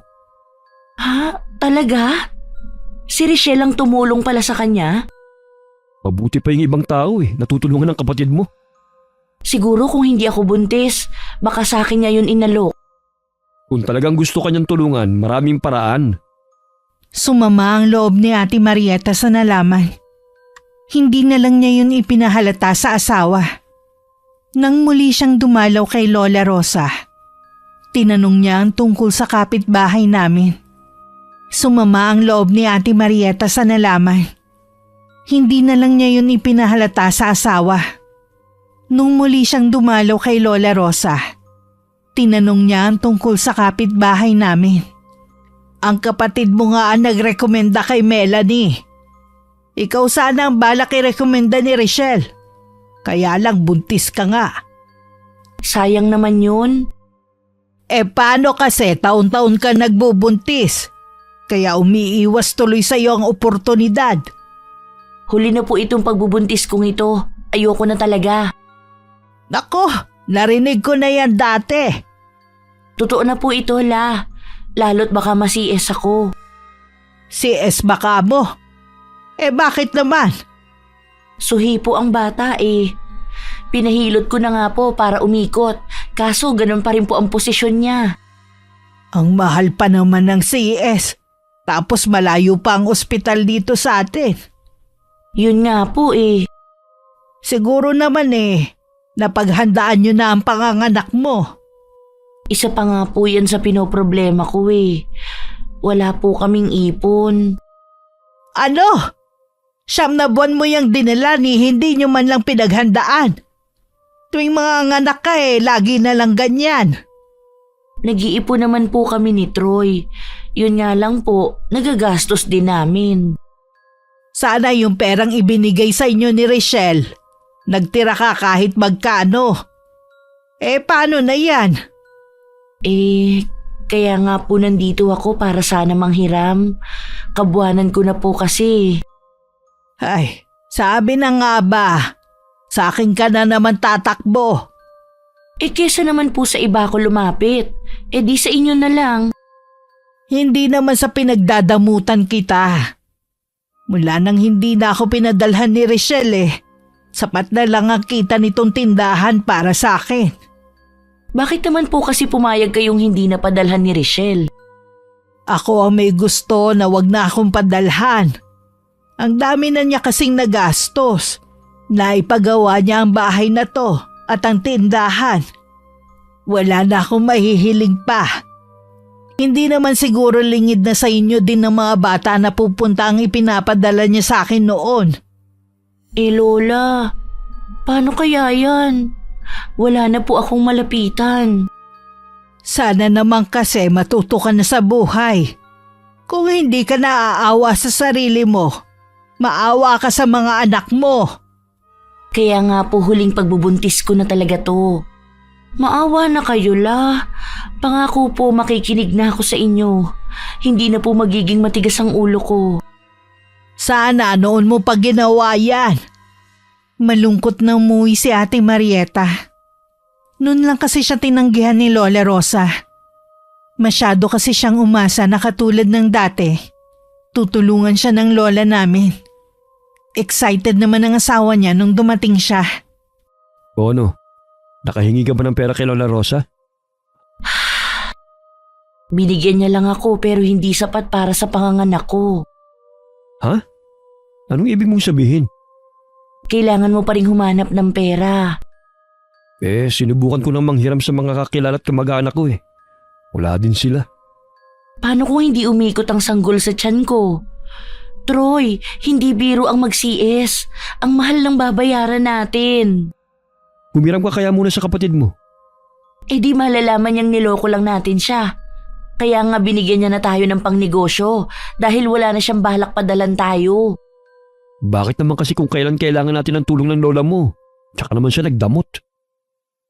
Ha? Talaga? Si Richelle ang tumulong pala sa kanya? Mabuti pa yung ibang tao natutulungan ng kapatid mo. Siguro kung hindi ako buntis, baka sa akin niya yun inalok. Kung talagang gusto kanyang tulungan, maraming paraan. Sumama ang loob ni Ate Marieta sa nalaman. Hindi na lang niya yun ipinahalata sa asawa. Nang muli siyang dumalaw kay Lola Rosa, tinanong niya ang tungkol sa kapitbahay namin. Sumama ang loob ni Ate Marieta sa nalaman. Hindi na lang niya yun ipinahalata sa asawa. Nung muli siyang dumalaw kay Lola Rosa, tinanong niya ang tungkol sa kapitbahay namin. Ang kapatid mo nga ang nagrekomenda kay Melanie. Ikaw sana ang balak i-rekomenda ni Richelle. Kaya lang buntis ka nga. Sayang naman yun. Paano kasi taon-taon ka nagbubuntis? Kaya umiiwas tuloy sa iyo ang oportunidad. Huli na po itong pagbubuntis kong ito. Ayoko na talaga. Nako, narinig ko na yan dati. Totoo na po ito, La. Lalo't baka ma-CS ako. CS baka mo? Bakit naman? Suhi po ang bata Pinahilot ko na nga po para umikot. Kaso ganun pa rin po ang posisyon niya. Ang mahal pa naman ng CS. Tapos malayo pa ang ospital dito sa atin. Yun nga po Siguro naman napaghandaan nyo na ang panganganak mo. Isa pa nga po yan sa pinoproblema ko Wala po kaming ipon. Ano? 9 na buwan mo yung dinala hindi nyo man lang pinaghandaan. Tuwing mga anak ka lagi na lang ganyan. Nag-iipon naman po kami ni Troy. Yun nga lang po, nagagastos din namin. Sana yung perang ibinigay sa inyo ni Richelle. Nagtira ka kahit magkano. Paano na yan? Kaya nga po nandito ako para sana manghiram. Kabuanan ko na po kasi. Ay, sabi na nga ba, sa akin ka na naman tatakbo. Kesa naman po sa iba ako lumapit. Di sa inyo na lang. Hindi naman sa pinagdadamutan kita. Mula nang hindi na ako pinadalhan ni Richelle sapat na lang ang kita nitong tindahan para sa akin. Bakit naman po kasi pumayag kayong hindi napadalhan ni Richelle? Ako ang may gusto na wag na akong padalhan. Ang dami na niya kasing nagastos. Naipagawa niya ang bahay na to at ang tindahan. Wala na akong mahihiling pa. Hindi naman siguro lingid na sa inyo din ng mga bata na pupunta ang ipinapadala niya sa akin noon. Lola, paano kaya yan? Wala na po akong malapitan. Sana naman kasi matuto ka na sa buhay. Kung hindi ka naaawa sa sarili mo, maawa ka sa mga anak mo. Kaya nga po huling pagbubuntis ko na talaga to. Maawa na kayo la. Pangako po makikinig na ako sa inyo. Hindi na po magiging matigas ang ulo ko. Sana noon mo pa ginawa yan. Malungkot na umuwi si Ate Marieta. Noon lang kasi siya tinanggihan ni Lola Rosa. Masyado kasi siyang umasa na katulad ng dati. Tutulungan siya ng lola namin. Excited naman ang asawa niya nung dumating siya. O ano? Nakahingi ka ba ng pera kay Lola Rosa? Binigyan niya lang ako pero hindi sapat para sa panganganak ko. Ha? Anong ibig mong sabihin? Kailangan mo pa rin humanap ng pera. Sinubukan ko nang manghiram sa mga kakilala at kamag-anak ko . Wala din sila. Paano kung hindi umikot ang sanggol sa tiyan ko? Troy, hindi biro ang mag-CS. Ang mahal ng babayaran natin. Humiram ka kaya muna sa kapatid mo. Di malalaman niyang niloko lang natin siya. Kaya nga binigyan niya na tayo ng pangnegosyo dahil wala na siyang balak padalan tayo. Bakit naman kasi kung kailan kailangan natin ng tulong ng lola mo? Tsaka naman siya nagdamot.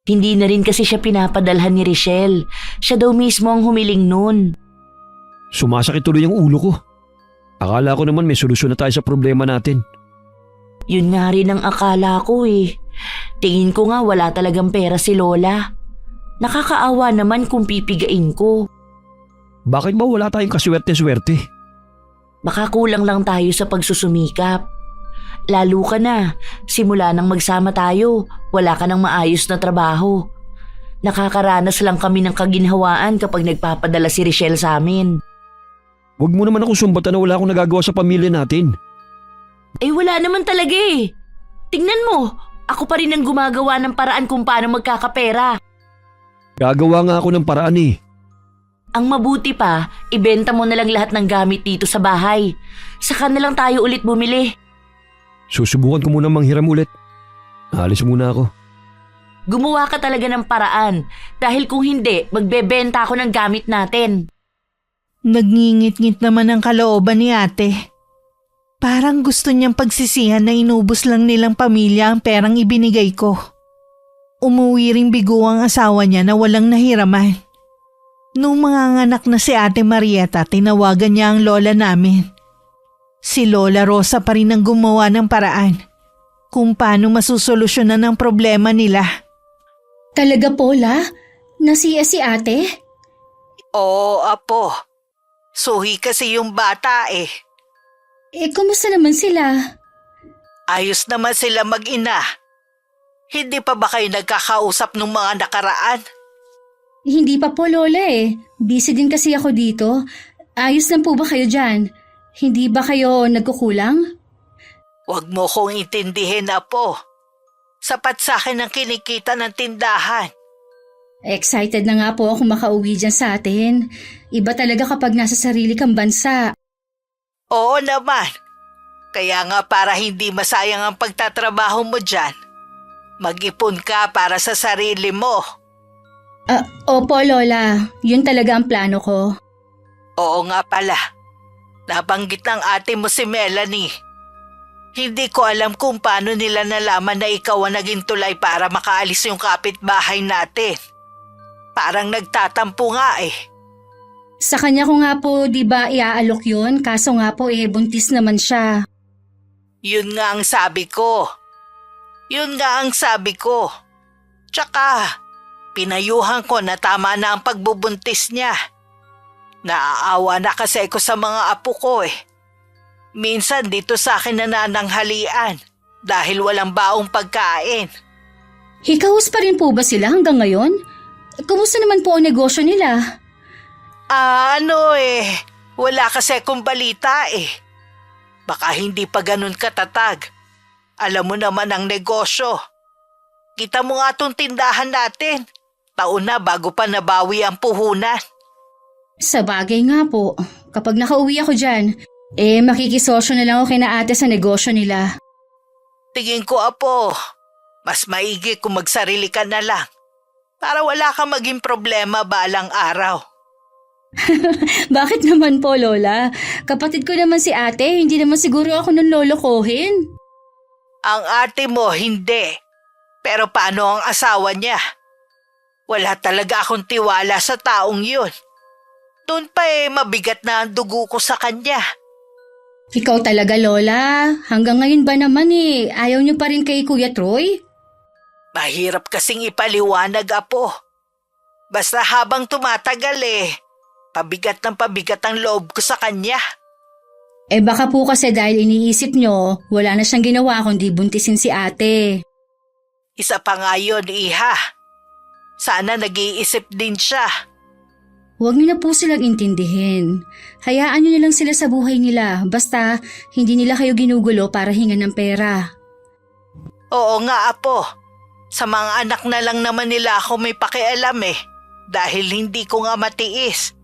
Hindi na rin kasi siya pinapadalhan ni Richelle. Siya daw mismo ang humiling nun. Sumasakit tuloy ang ulo ko. Akala ko naman may solusyon na tayo sa problema natin. Yun nga rin ang akala ko . Tingin ko nga wala talagang pera si Lola. Nakakaawa naman kung pipigain ko. Bakit ba wala tayong kaswerte-swerte? Baka kulang lang tayo sa pagsusumikap. Lalo ka na, simula nang magsama tayo, wala ka ng maayos na trabaho. Nakakaranas lang kami ng kaginhawaan kapag nagpapadala si Richelle sa amin. Huwag mo naman ako sumbatan na wala akong nagagawa sa pamilya natin. Wala naman talaga . Tingnan mo, ako pa rin ang gumagawa ng paraan kung paano magkakapera. Gagawa nga ako ng paraan . Ang mabuti pa, ibenta mo na lang lahat ng gamit dito sa bahay. Saka na lang tayo ulit bumili. Susubukan ko muna manghiram ulit. Alis muna ako. Gumawa ka talaga ng paraan dahil kung hindi, magbebenta ako ng gamit natin. Nagngingit-ngit naman ang kalooban ni ate. Parang gusto niyang pagsisihan na inubos lang nilang pamilya ang perang ibinigay ko. Umuwi ring bigo ang asawa niya na walang nahiraman. Nung manganganak na si Ate Marieta, tinawagan niya ang lola namin. Si Lola Rosa pa rin ang gumawa ng paraan kung paano masusolusyonan ang problema nila. Talaga po, La? Nasiya si ate? Oo, apo. Suhi kasi yung bata . Kumusta naman sila? Ayos naman sila mag-ina. Hindi pa ba kayo nagkakausap nung mga nakaraan? Hindi pa po, Lola . Busy din kasi ako dito. Ayos lang po ba kayo dyan? Hindi ba kayo nagkukulang? Huwag mo kong intindihin, apo. Sapat sa akin ang kinikita ng tindahan. Excited na nga po ako makauwi dyan sa atin. Iba talaga kapag nasa sarili kang bansa. Oo naman. Kaya nga para hindi masayang ang pagtatrabaho mo dyan, mag-ipon ka para sa sarili mo. Opo, Lola. Yun talaga ang plano ko. Oo nga pala. Nabanggit ng ate mo si Melanie. Hindi ko alam kung paano nila nalaman na ikaw ang naging tulay para makaalis yung kapitbahay natin. Parang nagtatampo nga eh. Sa kanya ko nga po, di ba iaalok yun? Kaso nga po buntis naman siya. Yun nga ang sabi ko. Tsaka, pinayuhan ko na tama na ang pagbubuntis niya. Naaawa na kasi ako sa mga apo ko eh. Minsan dito sa akin nanananghalian dahil walang baong pagkain. Hikahos pa rin po ba sila hanggang ngayon? Kumusta naman po ang negosyo nila? Wala kasi akong balita eh. Baka hindi pa ganun katatag. Alam mo naman ang negosyo. Kita mo nga tong tindahan natin. Taon na bago pa nabawi ang puhunan. Sa bagay nga po, kapag nakauwi ako dyan, makikisosyo na lang ako kina ate sa negosyo nila. Tingin ko, apo, mas maigi kung magsarili ka na lang. Para wala kang maging problema balang araw. Bakit naman po, Lola? Kapatid ko naman si ate, hindi naman siguro ako ng lolokohin. Ang ate mo, hindi. Pero paano ang asawa niya? Wala talaga akong tiwala sa taong yun. Doon pa mabigat na ang dugo ko sa kanya. Ikaw talaga, Lola. Hanggang ngayon ba naman ayaw niyo pa rin kay Kuya Troy? Mahirap kasing ipaliwanag, apo. Basta habang tumatagal pabigat ng pabigat ang loob ko sa kanya. Baka po kasi dahil iniisip niyo, wala na siyang ginawa kundi buntisin si ate. Isa pa nga yun, iha. Sana nag-iisip din siya. Huwag niyo na po silang intindihin. Hayaan niyo na lang sila sa buhay nila, basta hindi nila kayo ginugulo para hingan ng pera. Oo nga, apo. Sa mga anak na lang naman nila ako may pakialam dahil hindi ko nga matiis.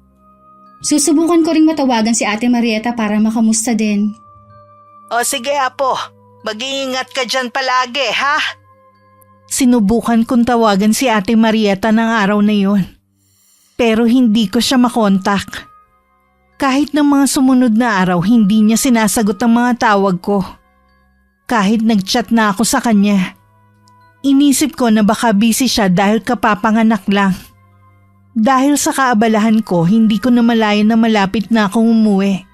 Susubukan ko ring matawagan si Ate Marieta para makamusta din. O sige, apo. Mag-iingat ka dyan palagi, ha? Sinubukan kong tawagan si Ate Marieta ng araw na yun. Pero hindi ko siya makontak. Kahit ng mga sumunod na araw, hindi niya sinasagot ang mga tawag ko. Kahit nag-chat na ako sa kanya. Inisip ko na baka busy siya dahil kapapanganak lang. Dahil sa kaabalahan ko, hindi ko namalayan na malapit na akong umuwi.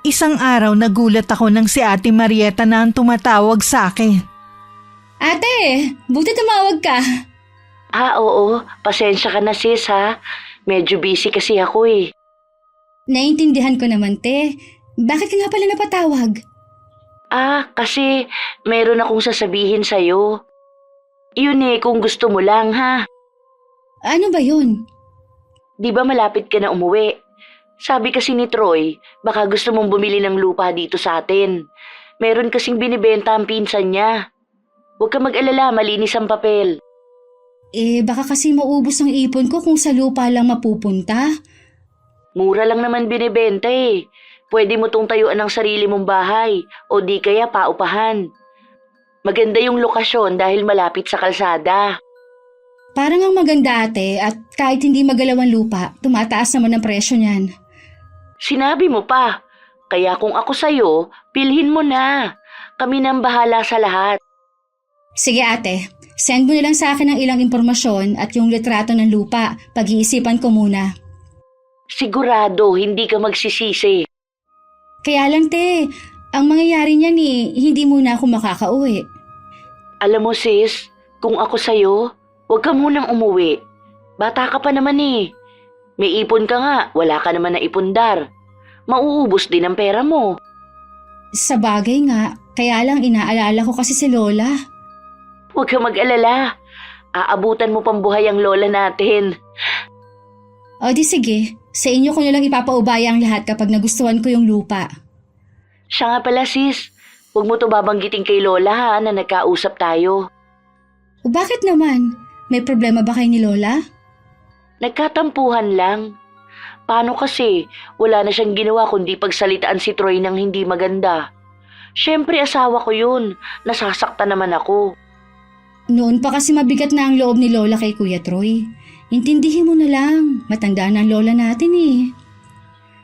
Isang araw nagulat ako nang si Ate Marieta na ang tumatawag sa akin. Ate, buti tumawag ka. Oo. Pasensya ka na sis ha. Medyo busy kasi ako Naintindihan ko naman, te. Bakit ka nga pala napatawag? Kasi meron akong sasabihin sa'yo. Yun kung gusto mo lang ha. Ano ba yun? Di ba malapit ka na umuwi? Sabi kasi ni Troy, baka gusto mong bumili ng lupa dito sa atin. Meron kasing binibenta ang pinsan niya. Huwag ka mag-alala, malinis ang papel. Baka kasi maubos ang ipon ko kung sa lupa lang mapupunta. Mura lang naman binibenta Pwede mo tong tayuan ng sarili mong bahay o di kaya paupahan. Maganda yung lokasyon dahil malapit sa kalsada. Parang ang maganda, ate, at kahit hindi magalaw ang lupa, tumataas naman ang presyo niyan. Sinabi mo pa. Kaya kung ako sa'yo, pilhin mo na. Kami nang bahala sa lahat. Sige, ate. Send mo na lang sa akin ng ilang impormasyon at yung litrato ng lupa. Pag-iisipan ko muna. Sigurado, hindi ka magsisisi. Kaya lang, te, ang mangyayari niyan hindi muna ako makakauwi. Alam mo sis, kung ako sa'yo, huwag ka munang umuwi. Bata ka pa naman May ipon ka nga, wala ka naman na ipundar. Mauubos din ang pera mo. Sa bagay nga, kaya lang inaalala ko kasi si Lola. Huwag ka mag-alala. Aabutan mo pang buhay ang lola natin. O di sige, sa inyo ko na lang ipapaubaya ang lahat kapag nagustuhan ko yung lupa. Siya nga pala sis, huwag mo to babanggitin kay lola ha na nagkausap tayo. O bakit naman? May problema ba kayo ni Lola? Nagkatampuhan lang. Paano kasi, wala na siyang ginawa kundi pagsalitaan si Troy ng hindi maganda. Siyempre asawa ko yun, nasasaktan naman ako. Noon pa kasi mabigat na ang loob ni Lola kay Kuya Troy. Intindihin mo na lang, matanda na ang lola natin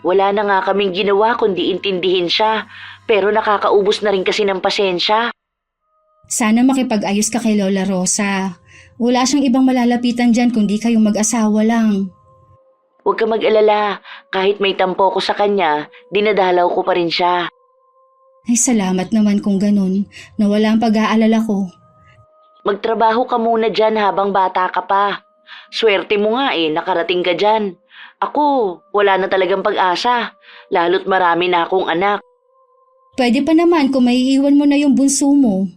Wala na nga kaming ginawa kundi intindihin siya, pero nakakaubos na rin kasi ng pasensya. Sana makipag-ayos ka kay Lola Rosa. Wala siyang ibang malalapitan dyan kundi kayong mag-asawa lang. Huwag ka mag-alala. Kahit may tampo ko sa kanya, dinadalaw ko pa rin siya. Ay salamat naman kung ganun, na wala ang pag-aalala ko. Magtrabaho ka muna dyan habang bata ka pa. Swerte mo nga nakarating ka dyan. Ako, wala na talagang pag-asa. Lalo't marami na akong anak. Pwede pa naman kung may iwan mo na yung bunso mo.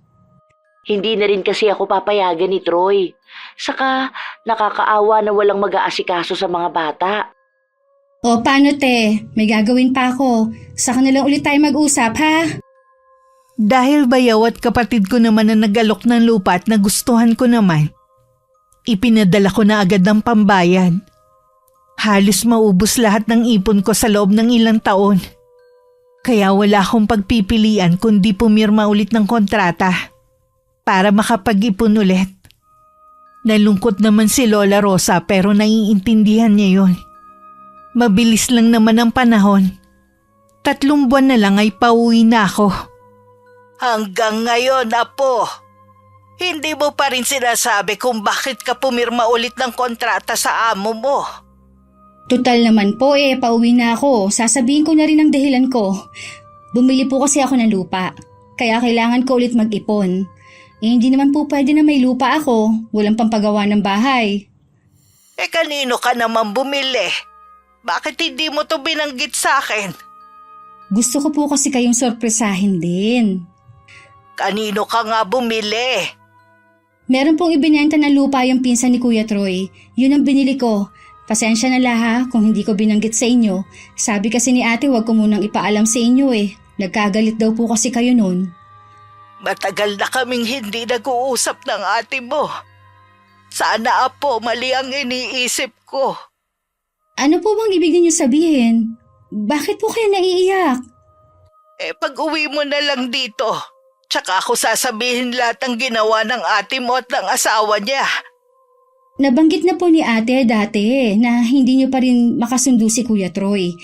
Hindi na rin kasi ako papayagan ni Troy. Saka, nakakaawa na walang mag-aasikaso sa mga bata. O paano te, may gagawin pa ako. Saka na lang ulit tayo mag-usap ha? Dahil bayaw at kapatid ko naman na nag-alok ng lupa at nagustuhan ko naman, ipinadala ko na agad ng pambayad. Halos maubos lahat ng ipon ko sa loob ng ilang taon. Kaya wala akong pagpipilian kundi pumirma ulit ng kontrata para makapag-ipon ulit. Nalungkot naman si Lola Rosa pero naiintindihan niya yon. Mabilis lang naman ang panahon. 3 buwan na lang ay pauwi na ako. Hanggang ngayon, Apo, hindi mo pa rin sinasabi kung bakit ka pumirma ulit ng kontrata sa amo mo. Total naman po pauwi na ako. Sasabihin ko na rin ang dahilan ko. Bumili po kasi ako ng lupa. Kaya kailangan ko ulit mag-ipon. Hindi naman po pwede na may lupa ako. Walang pampagawa ng bahay. Kanino ka naman bumili? Bakit hindi mo to binanggit sa akin? Gusto ko po kasi kayong sorpresahin din. Kanino ka nga bumili? Meron pong ibinenta na lupa yung pinsan ni Kuya Troy. Yun ang binili ko. Pasensya na laha kung hindi ko binanggit sa inyo. Sabi kasi ni ate wag ko munang ipaalam sa inyo Nagkagalit daw po kasi kayo nun. Matagal na kaming hindi nag-uusap ng ate mo. Sana, Apo, mali ang iniisip ko. Ano po bang ibig niyo sabihin? Bakit po kayo naiiyak? Pag uwi mo na lang dito, tsaka ako sasabihin lahat ng ginawa ng ate mo at ng asawa niya. Nabanggit na po ni ate dati na hindi niyo pa rin makasundo si Kuya Troy.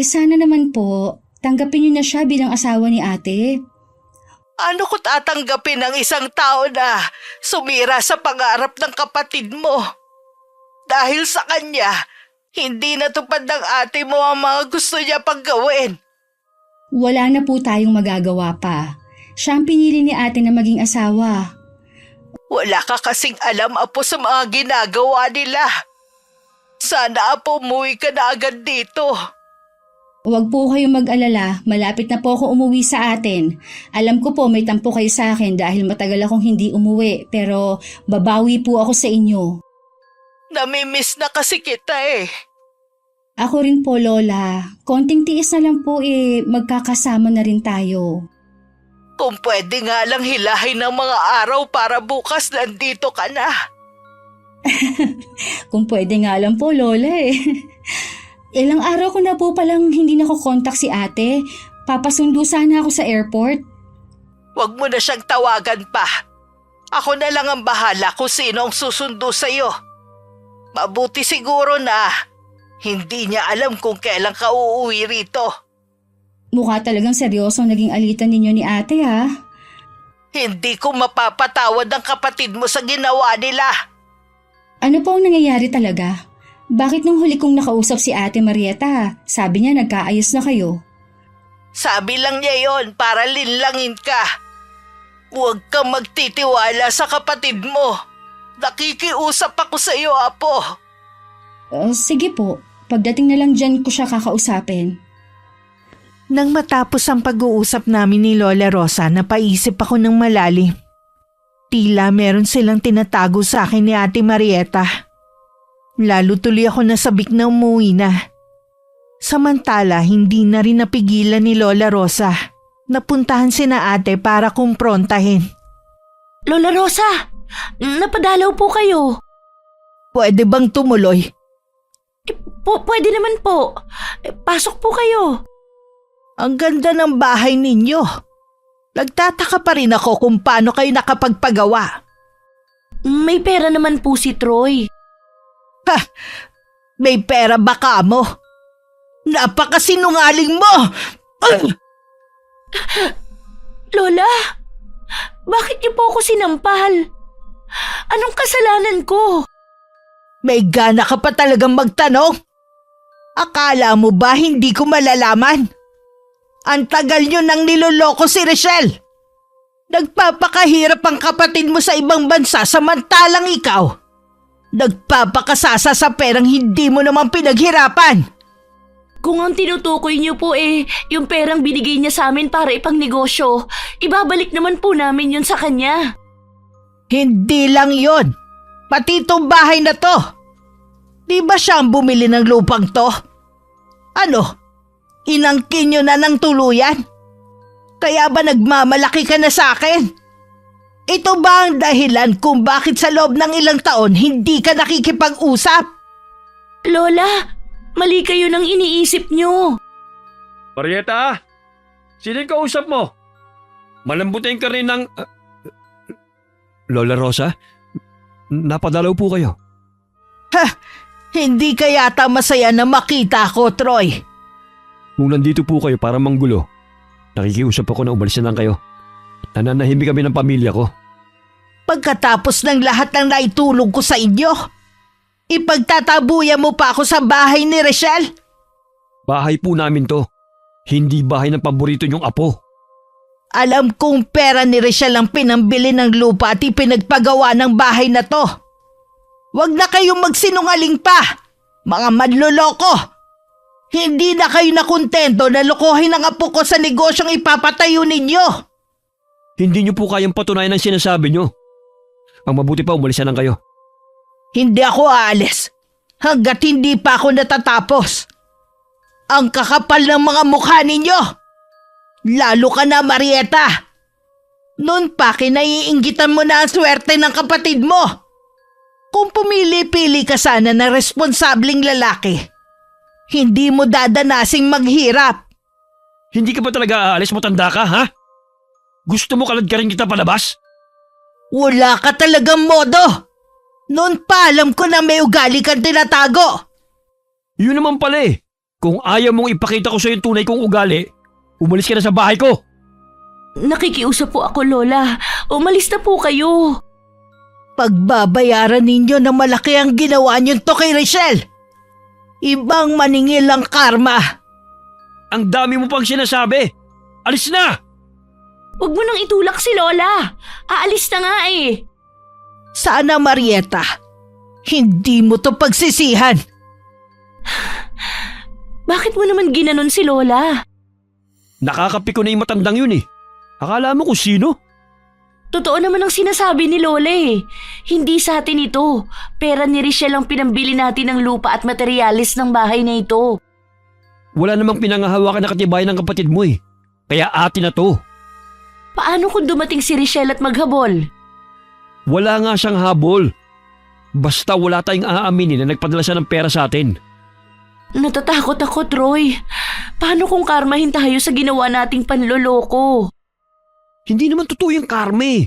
Sana naman po, tanggapin niyo na siya bilang asawa ni ate. Ano ko tatanggapin ng isang tao na sumira sa pangarap ng kapatid mo? Dahil sa kanya, hindi natupad ng ate mo ang mga gusto niya pang gawin. Wala na po tayong magagawa pa. Siya ang pinili ni ate na maging asawa. Wala ka kasing alam, Apo, sa mga ginagawa nila. Sana, Apo, umuwi ka na agad dito. Huwag po kayong mag-alala, malapit na po ako umuwi sa atin. Alam ko po may tampo kayo sa akin dahil matagal akong hindi umuwi, pero babawi po ako sa inyo. Namimiss na kasi kita Ako rin po, Lola. Konting tiis na lang po magkakasama na rin tayo. Kung pwede nga lang hilahin ng mga araw para bukas nandito ka na. Kung pwede nga lang po, Lola Ilang araw ko na po palang hindi nakokontak si ate. Papasundo sana ako sa airport. Huwag mo na siyang tawagan pa. Ako na lang ang bahala kung sino ang susundo sa'yo. Mabuti siguro na hindi niya alam kung kailan ka uuwi rito. Mukha talagang seryoso naging alitan ninyo ni ate ha. Hindi ko mapapatawad ang kapatid mo sa ginawa nila. Ano po ang nangyayari talaga? Bakit nung huli kong nakausap si Ate Marieta, sabi niya nagkaayos na kayo? Sabi lang niya yon para linlangin ka. Huwag kang magtitiwala sa kapatid mo. Nakikiusap ako sa iyo, Apo. Sige po, pagdating na lang dyan ko siya kakausapin. Nang matapos ang pag-uusap namin ni Lola Rosa, napaisip ako ng malalim. Tila meron silang tinatago sa akin ni Ate Marieta. Lalo tuloy ako nasabik na umuwi na. Samantala, hindi na rin napigilan ni Lola Rosa. Napuntahan sina ate para kumprontahin. Lola Rosa, napadalaw po kayo. Pwede bang tumuloy? Pwede naman po. Pasok po kayo. Ang ganda ng bahay ninyo. Nagtataka pa rin ako kung paano kayo nakapagpagawa. May pera naman po si Troy. Ha! May pera ba ka mo? Napakasinungaling mo! Lola, bakit niyo po ako sinampal? Anong kasalanan ko? May gana ka pa talagang magtanong? Akala mo ba hindi ko malalaman? Ang tagal nyo nang niloloko si Richelle. Nagpapakahirap ang kapatid mo sa ibang bansa samantalang ikaw. Nagpapakasasa sa perang hindi mo naman pinaghirapan. Kung ang tinutukoy niyo po yung perang binigay niya sa amin para ipang negosyo, ibabalik naman po namin yun sa kanya. Hindi lang yon. Pati itong bahay na to. Di ba siya ang bumili ng lupang to? Ano? Inangkin nyo na ng tuluyan? Kaya ba nagmamalaki ka na sa akin? Ito ba ang dahilan kung bakit sa loob ng ilang taon hindi ka nakikipag-usap? Lola, mali kayo ng iniisip niyo. Marieta, sino yung kausap mo? Malambutin ka rin ng... Lola Rosa, napadalaw po kayo. Hindi ka yata masaya na makita ko, Troy. Kung nandito po kayo para manggulo, nakikiusap ako na umalis na lang kayo. Nananahimik kami ng pamilya ko. Pagkatapos ng lahat ng naitulong ko sa inyo, ipagtatabuyan mo pa ako sa bahay ni Richelle? Bahay po namin to. Hindi bahay ng paborito niyong apo. Alam kong pera ni Richelle ang pinambili ng lupa at ipinagpagawa ng bahay na to. Huwag na kayong magsinungaling pa, mga manloloko. Hindi na kayo nakontento na lokohin ang apo ko sa negosyong ipapatayo ninyo. Hindi niyo po kayang patunayan ang sinasabi niyo. Ang mabuti pa, umalis na lang kayo. Hindi ako aalis hanggat hindi pa ako natatapos. Ang kakapal ng mga mukha ninyo. Lalo ka na, Marieta. Noon pa kinaiinggitan mo na ang swerte ng kapatid mo. Kung pumili-pili ka sana ng responsableng lalaki, hindi mo dadanasing maghirap. Hindi ka ba talaga aalis? Matanda ka, ha? Gusto mo kalad ka rin kita palabas? Wala ka talagang modo. Noon pa alam ko na may ugali kang tinatago. Yun naman pala eh. Kung ayaw mong ipakita ko sa yung tunay kong ugali, umalis ka na sa bahay ko. Nakikiusap po ako, Lola. Umalis na po kayo. Pagbabayaran ninyo na malaki ang ginawa niyo to kay Richelle. Ibang maningil ang karma. Ang dami mo pang sinasabi. Alis na! Huwag mo nang itulak si Lola. Aalis na nga eh. Sana, Marieta, hindi mo to pagsisihan. Bakit mo naman ginanon si Lola? Nakakapiko na yung matandang yun eh. Akala mo kung sino? Totoo naman ang sinasabi ni Lola eh. Hindi sa atin ito. Pera ni Richelle ang pinambili natin ng lupa at materyales ng bahay na ito. Wala namang pinangahawakan na katibayan ng kapatid mo eh. Kaya atin na to. Paano kung dumating si Richelle at maghabol? Wala nga siyang habol. Basta wala tayong aaminin na nagpadala siya ng pera sa atin. Natatakot ako, Troy. Paano kung karmahin tayo sa ginawa nating panloloko? Hindi naman totoo yung karma.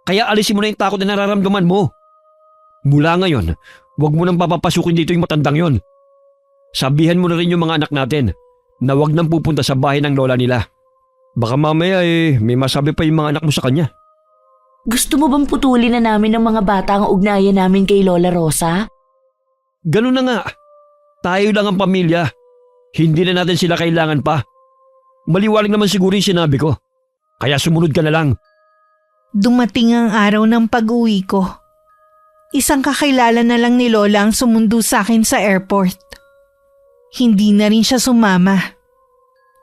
Kaya alisin mo na yung takot na nararamdaman mo. Mula ngayon, huwag mo nang papapasukin dito yung matandang yon. Sabihan mo na rin yung mga anak natin na huwag nang pupunta sa bahay ng lola nila. Baka mamaya may masabi pa yung mga anak mo sa kanya. Gusto mo bang putulin na namin ng mga bata ang ugnayan namin kay Lola Rosa? Ganun na nga. Tayo lang ang pamilya. Hindi na natin sila kailangan pa. Maliwalag naman siguro yung sinabi ko. Kaya sumunod ka na lang. Dumating ang araw ng pag-uwi ko. Isang kakilala na lang ni Lola ang sumundo sa akin sa airport. Hindi na rin siya sumama.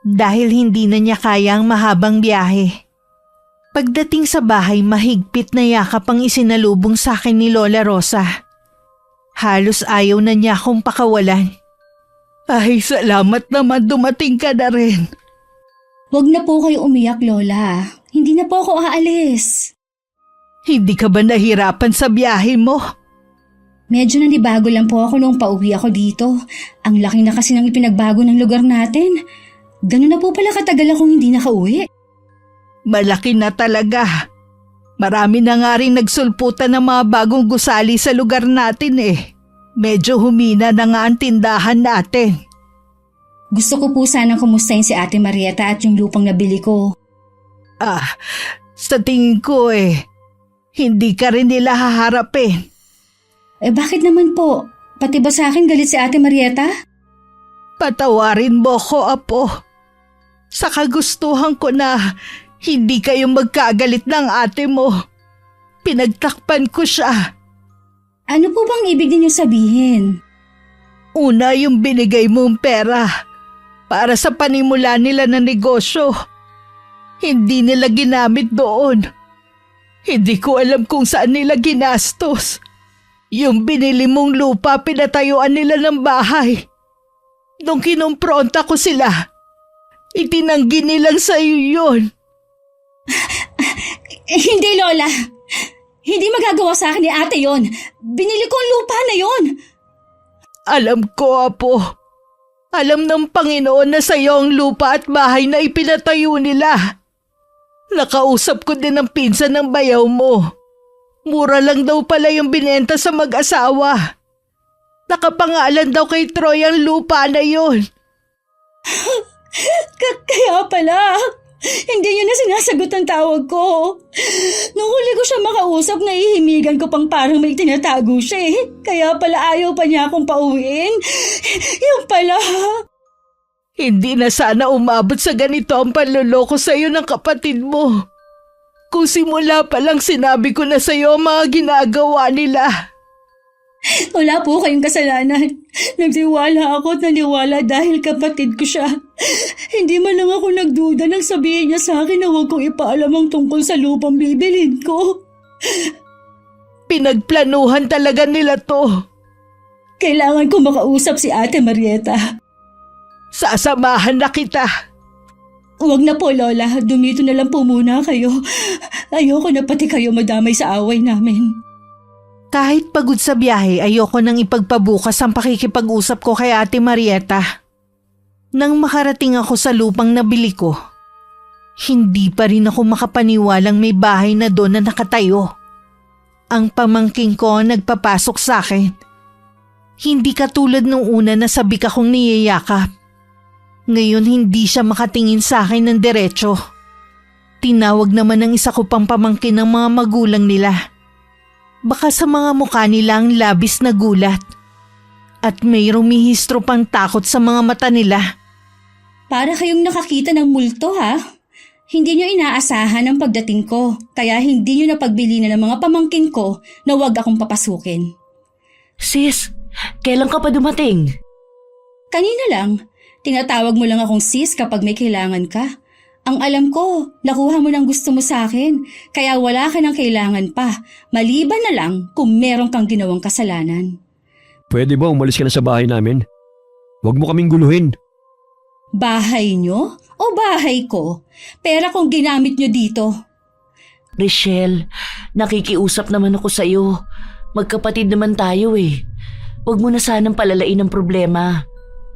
Dahil hindi na niya kaya ang mahabang biyahe. Pagdating sa bahay, mahigpit na yakap ang isinalubong sa akin ni Lola Rosa. Halos ayaw na niya akong pakawalan. Ay, salamat naman dumating ka na rin. Huwag na po kayo umiyak, Lola. Hindi na po ako aalis. Hindi ka ba nahirapan sa biyahe mo? Medyo nanibago lang po ako nung pauwi ako dito. Ang laki na kasi ng ipinagbago ng lugar natin. Ganun na po pala katagal akong hindi nakauwi. Malaki na talaga. Marami na nga rin nagsulputan ng mga bagong gusali sa lugar natin eh. Medyo humina na nga ang tindahan natin. Gusto ko po sanang kumustahin si Ate Marieta at yung lupang nabili ko. Sa tingin ko hindi ka rin nila haharapin. Bakit naman po? Pati ba sa akin galit si Ate Marieta? Patawarin mo ko, Apo. Sa kagustuhan ko na hindi kayo magkagalit ng ate mo. Pinagtakpan ko siya. Ano po bang ibig ninyong sabihin? Una yung binigay mong pera para sa panimula nila ng negosyo. Hindi nila ginamit doon. Hindi ko alam kung saan nila ginastos. Yung binili mong lupa, pinatayuan nila ng bahay. Nung kinumpronta ko sila, itinanggi nilang sa'yo yun. Hindi, Lola. Hindi magagawa sa akin ni ate yon. Binili ko ang lupa na yon. Alam ko, Apo. Alam ng Panginoon na sa'yo ang lupa at bahay na ipinatayo nila. Nakausap ko din ang pinsan ng bayaw mo. Mura lang daw pala yung binenta sa mag-asawa. Nakapangalan daw kay Troy ang lupa na yon. Kaya pala, hindi niya na sinasagot ang tawag ko. Nung huli ko siya makausap, nahihimigan ko pang parang may tinatago siya eh. Kaya pala ayaw pa niya akong pauwiin. Yung pala. Hindi na sana umabot sa ganito ang panloloko sa'yo ng kapatid mo. Kung simula pa lang sinabi ko na sa'yo ang mga ginagawa nila. Wala po kayong kasalanan. Nagtiwala ako at naniwala dahil kapatid ko siya. Hindi man lang ako nagduda nang sabihin niya sa akin na huwag kong ipaalam ang tungkol sa lupang bibilin ko. Pinagplanuhan talaga nila to. Kailangan ko makausap si Ate Marieta. Sasamahan na kita. Huwag na po, Lola. Dumito na lang po muna kayo. Ayoko na pati kayo madamay sa away namin. Kahit pagod sa biyahe, ayoko nang ipagpabukas ang pakikipag-usap ko kay Ate Marieta. Nang makarating ako sa lupang nabili ko, hindi pa rin ako makapaniwalang may bahay na doon na nakatayo. Ang pamangking ko ang nagpapasok sa akin. Hindi katulad nung una na sabik akong niyayakap. Ngayon hindi siya makatingin sa akin ng diretso. Tinawag naman ng isa ko pang pamangkin ng mga magulang nila. Baka sa mga mukha nila ang labis na gulat. At may rumihistro pang takot sa mga mata nila. Para kayong nakakita ng multo, ha? Hindi nyo inaasahan ang pagdating ko, kaya hindi nyo napagbilinan ng mga pamangkin ko na huwag akong papasukin. Sis, kailan ka pa dumating? Kanina lang, tinatawag mo lang akong sis kapag may kailangan ka. Ang alam ko, nakuha mo ng gusto mo sa akin, kaya wala ka ng kailangan pa, maliban na lang kung meron kang ginawang kasalanan. Pwede ba umalis ka na sa bahay namin? Huwag mo kaming guluhin. Bahay nyo o bahay ko? Pera kung ginamit nyo dito. Richelle, nakikiusap naman ako sa'yo. Magkapatid naman tayo eh. Huwag mo na sanang palalain ang problema.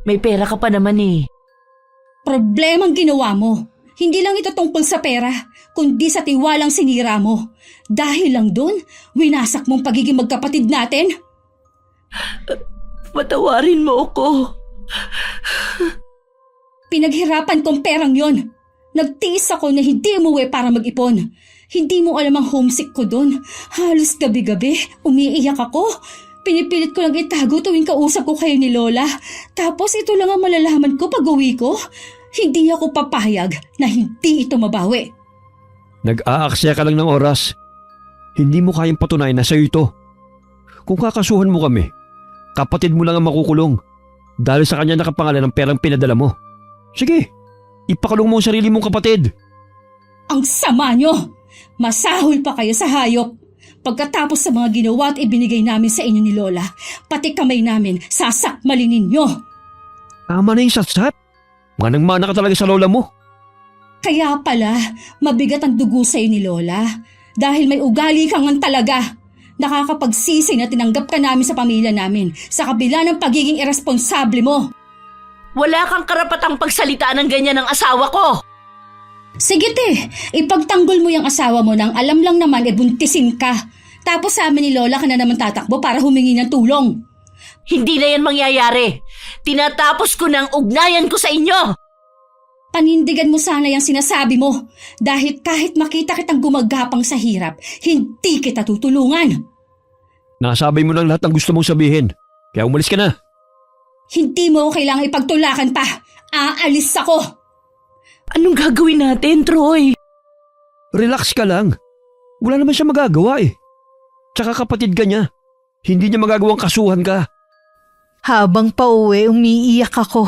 May pera ka pa naman eh. Problemang ginawa mo. Hindi lang ito tungkol sa pera, kundi sa tiwalang sinira mo. Dahil lang dun, winasak mong pagiging magkapatid natin. Patawarin mo ako. Pinaghirapan kong perang yon. Nagtiis ako na hindi umuwi para mag-ipon. Hindi mo alam ang homesick ko dun. Halos gabi-gabi, umiiyak ako. Pinipilit ko lang itago tuwing kausap ko kayo ni Lola. Tapos ito lang ang malalaman ko pag uwi ko. Hindi ako papayag na hindi ito mabawi. Nag-aaksaya ka lang ng oras. Hindi mo kayang patunayan na sa'yo ito. Kung kakasuhan mo kami, kapatid mo lang ang makukulong dahil sa kanya nakapangalan ng perang pinadala mo. Sige, ipakulong mo ang sarili mong kapatid. Ang sama nyo! Masahol pa kayo sa hayop. Pagkatapos sa mga ginawa at ibinigay namin sa inyo ni Lola, pati kamay namin sasakmalin ninyo. Tama na yung satsat. Manang-mana ka talaga sa lola mo. Kaya pala, mabigat ang dugo sa'yo ni Lola. Dahil may ugali kang man talaga. Nakakapagsisi na tinanggap ka namin sa pamilya namin sa kabila ng pagiging irresponsable mo. Wala kang karapatang pagsalita ng ganyan ng asawa ko. Sige te, ipagtanggol mo yung asawa mo nang alam lang naman buntisin ka. Tapos sa amin ni Lola ka na naman tatakbo para humingi ng tulong. Hindi na yan mangyayari. Tinatapos ko ng ugnayan ko sa inyo. Panindigan mo sana yung sinasabi mo dahil kahit makita kitang gumagapang sa hirap, hindi kita tutulungan. Nasabi mo ng lahat ng gusto mong sabihin. Kaya umalis ka na. Hindi mo ako kailangang ipagtulakan pa. Aalis ako. Anong gagawin natin, Troy? Relax ka lang. Wala naman siya magagawa eh. Tsaka kapatid ka niya. Hindi niya magagawang kasuhan ka. Habang pauwi, umiiyak ako.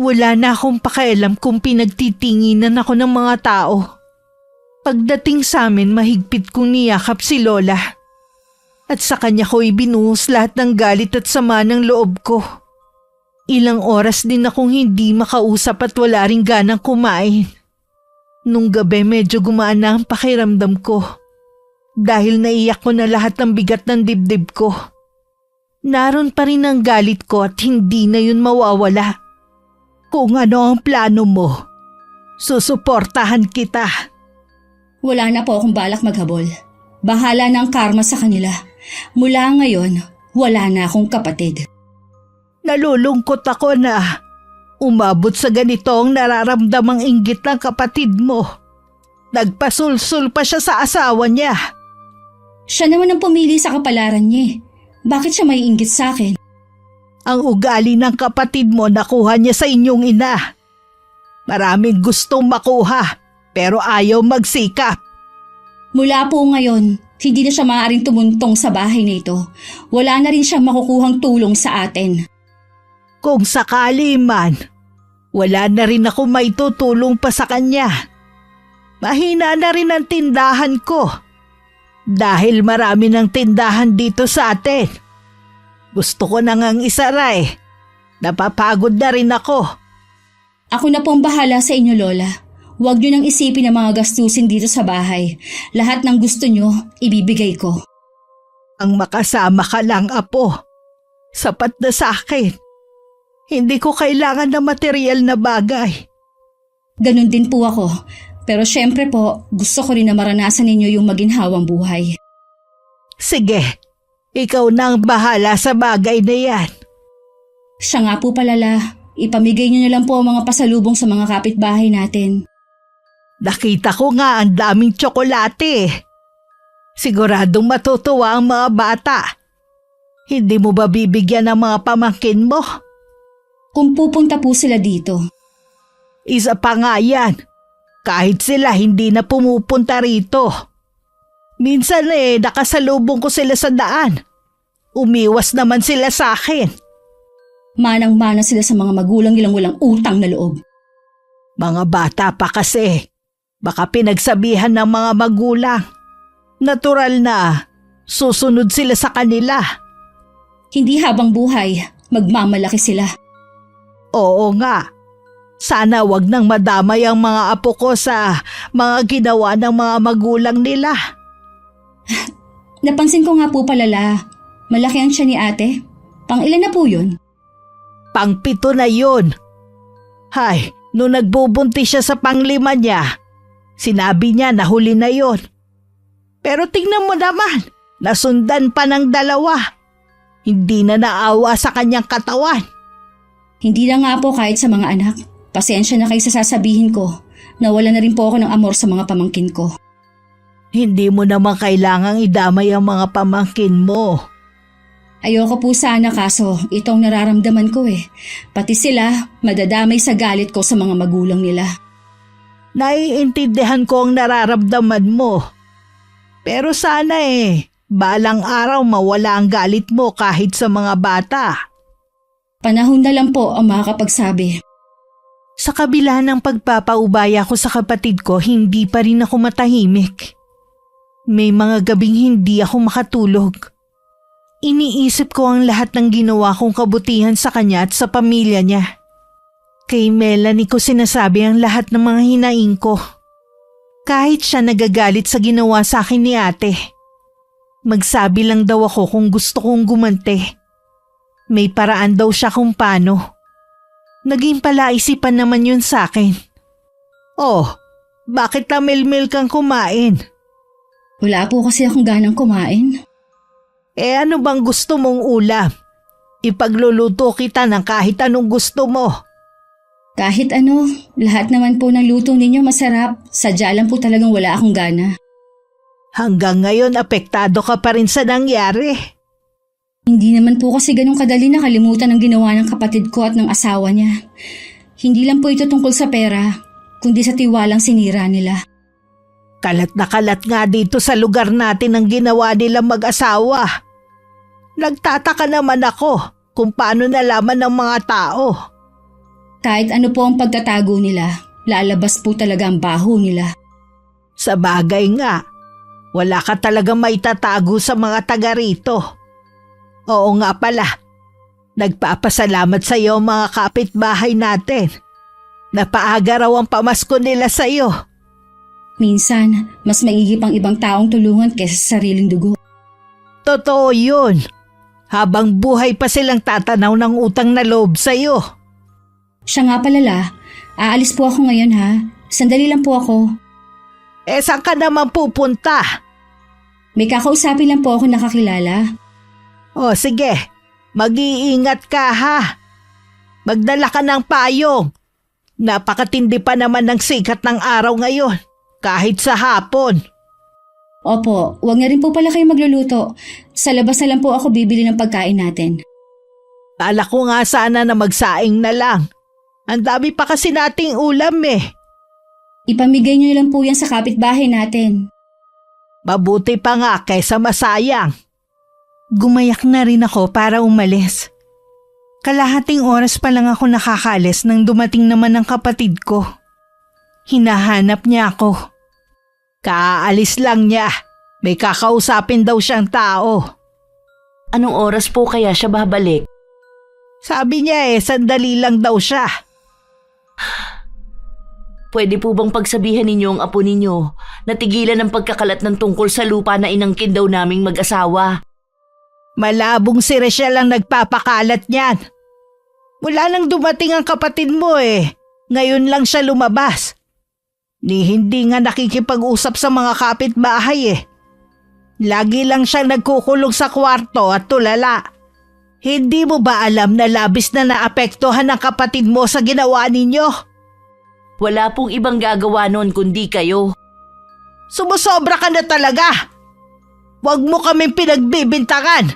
Wala na akong pakialam kung pinagtitinginan ako ng mga tao. Pagdating sa amin, mahigpit kong niyakap si Lola. At sa kanya ko ibinuhos lahat ng galit at sama ng loob ko. Ilang oras din akong hindi makausap at wala ring ganang kumain. Nung gabi medyo gumaan na ang pakiramdam ko. Dahil naiyak ko na lahat ng bigat ng dibdib ko. Naroon pa rin ang galit ko at hindi na yun mawawala. Kung ano ang plano mo, susuportahan kita. Wala na po akong balak maghabol. Bahala na ang karma sa kanila. Mula ngayon, wala na akong kapatid. Nalulungkot ako na umabot sa ganito ang nararamdamang inggit ng kapatid mo. Nagpasulsul pa siya sa asawa niya. Siya naman ang pumili sa kapalaran niya. Bakit siya may inggit sa akin? Ang ugali ng kapatid mo nakuha niya sa inyong ina. Maraming gustong makuha pero ayaw magsikap. Mula po ngayon, hindi na siya maaaring tumuntong sa bahay na ito. Wala na rin siyang makukuhang tulong sa atin. Kung sakali man, wala na rin ako maitutulong pa sa kanya. Mahina na rin ang tindahan ko. Dahil marami ng tindahan dito sa atin. Gusto ko na ngang isara eh. Napapagod na rin ako. Ako na pong bahala sa inyo, Lola. Huwag niyo nang isipin ang mga gastusin dito sa bahay. Lahat ng gusto niyo, ibibigay ko. Ang makasama ka lang, Apo. Sapat na sa akin. Hindi ko kailangan ng material na bagay. Ganun din po ako. Pero syempre po, gusto ko rin na maranasan ninyo yung maginhawang buhay. Sige, ikaw na ang bahala sa bagay na yan. Siya nga po palala, ipamigay niyo na lang po ang mga pasalubong sa mga kapitbahay natin. Nakita ko nga ang daming tsokolate. Siguradong matutuwa ang mga bata. Hindi mo ba bibigyan ng mga pamangkin mo? Kung pupunta po sila dito. Isa pa nga yan. Kahit sila hindi na pumupunta rito. Minsan nakasalubong ko sila sa daan. Umiwas naman sila sa akin. Manang-mana sila sa mga magulang nilang walang utang na loob. Mga bata pa kasi. Baka pinagsabihan ng mga magulang. Natural na susunod sila sa kanila. Hindi habang buhay, magmamalaki sila. Oo nga. Sana wag nang madamay ang mga apo ko sa mga ginawa ng mga magulang nila. Napansin ko nga po palala, malaki ang siya ni ate. Pang-ilan na po yun? Pang-7 na yun. Hay, nung nagbubuntis siya sa pang-5 niya, sinabi niya na huli na yun. Pero tingnan mo naman, nasundan pa ng 2. Hindi na naawa sa kanyang katawan. Hindi na nga po kahit sa mga anak. Pasensya na kayo sa sasabihin ko. Nawala na rin po ako ng amor sa mga pamangkin ko. Hindi mo naman kailangang idamay ang mga pamangkin mo. Ayoko po sana kaso itong nararamdaman ko eh. Pati sila madadamay sa galit ko sa mga magulang nila. Naiintindihan ko ang nararamdaman mo. Pero sana balang araw mawala ang galit mo kahit sa mga bata. Panahon na lang po ang makakapagsabi. Sa kabila ng pagpapaubaya ko sa kapatid ko, hindi pa rin ako matahimik. May mga gabing hindi ako makatulog. Iniisip ko ang lahat ng ginawa kong kabutihan sa kanya at sa pamilya niya. Kay Melanie ko sinasabi ang lahat ng mga hinaing ko. Kahit siya nagagalit sa ginawa sa akin ni ate. Magsabi lang daw ako kung gusto kong gumante. May paraan daw siya kung paano. Naging palaisipan naman yun sa akin. Oh, bakit tamilmil kang kumain? Wala po kasi akong ganang kumain. Ano bang gusto mong ulam? Ipagluluto kita ng kahit anong gusto mo. Kahit ano, lahat naman po ng luto ninyo masarap. Sadya lang po talagang wala akong gana. Hanggang ngayon apektado ka pa rin sa nangyari. Hindi naman po kasi ganun kadali nakalimutan ang ginawa ng kapatid ko at ng asawa niya. Hindi lang po ito tungkol sa pera, kundi sa tiwalang sinira nila. Kalat na kalat nga dito sa lugar natin ang ginawa nilang mag-asawa. Nagtataka naman ako kung paano nalaman ng mga tao. Kahit ano po ang pagtatago nila, lalabas po talaga ang baho nila. Sa bagay nga, wala ka talagang maitatago sa mga taga rito. Oo nga pala, nagpapasalamat sa iyo mga kapitbahay natin. Napaaga raw ang pamasko nila sa iyo. Minsan, mas maigip ang ibang taong tulungan kaysa sa sariling dugo. Totoo yun. Habang buhay pa silang tatanaw ng utang na loob sa iyo. Siya nga palala, aalis po ako ngayon ha. Sandali lang po ako. Saan ka naman pupunta? May kakausapin lang po ako nakakilala. O sige, mag-iingat ka ha. Magdala ka ng payong. Napakatindi pa naman ng sikat ng araw ngayon, kahit sa hapon. Opo, huwag na rin po pala kayo magluluto. Sa labas na lang po ako bibili ng pagkain natin. Kala ko nga sana na magsaing na lang. Ang dami pa kasi nating ulam eh. Ipamigay niyo lang po yan sa kapitbahay natin. Mabuti pa nga kaysa masayang. Gumayak na rin ako para umalis. Kalahating oras pa lang ako nakakaalis nang dumating naman ang kapatid ko. Hinahanap niya ako. Kaalis lang niya. May kakausapin daw siyang tao. Anong oras po kaya siya babalik? Sabi niya sandali lang daw siya. Pwede po bang pagsabihan ninyo ang apo ninyo na tigilan ang pagkakalat ng tungkol sa lupa na inangkin daw naming mag-asawa? Malabong si Rachel ang nagpapakalat niyan. Mula nang dumating ang kapatid mo ngayon lang siya lumabas. Ni hindi nga nakikipag-usap sa mga kapitbahay Lagi lang siyang nagkukulong sa kwarto at tulala. Hindi mo ba alam na labis na naapektuhan ang kapatid mo sa ginawa ninyo? Wala pong ibang gagawa nun kundi kayo. Sumusobra ka na talaga. Huwag mo kaming pinagbibintangan.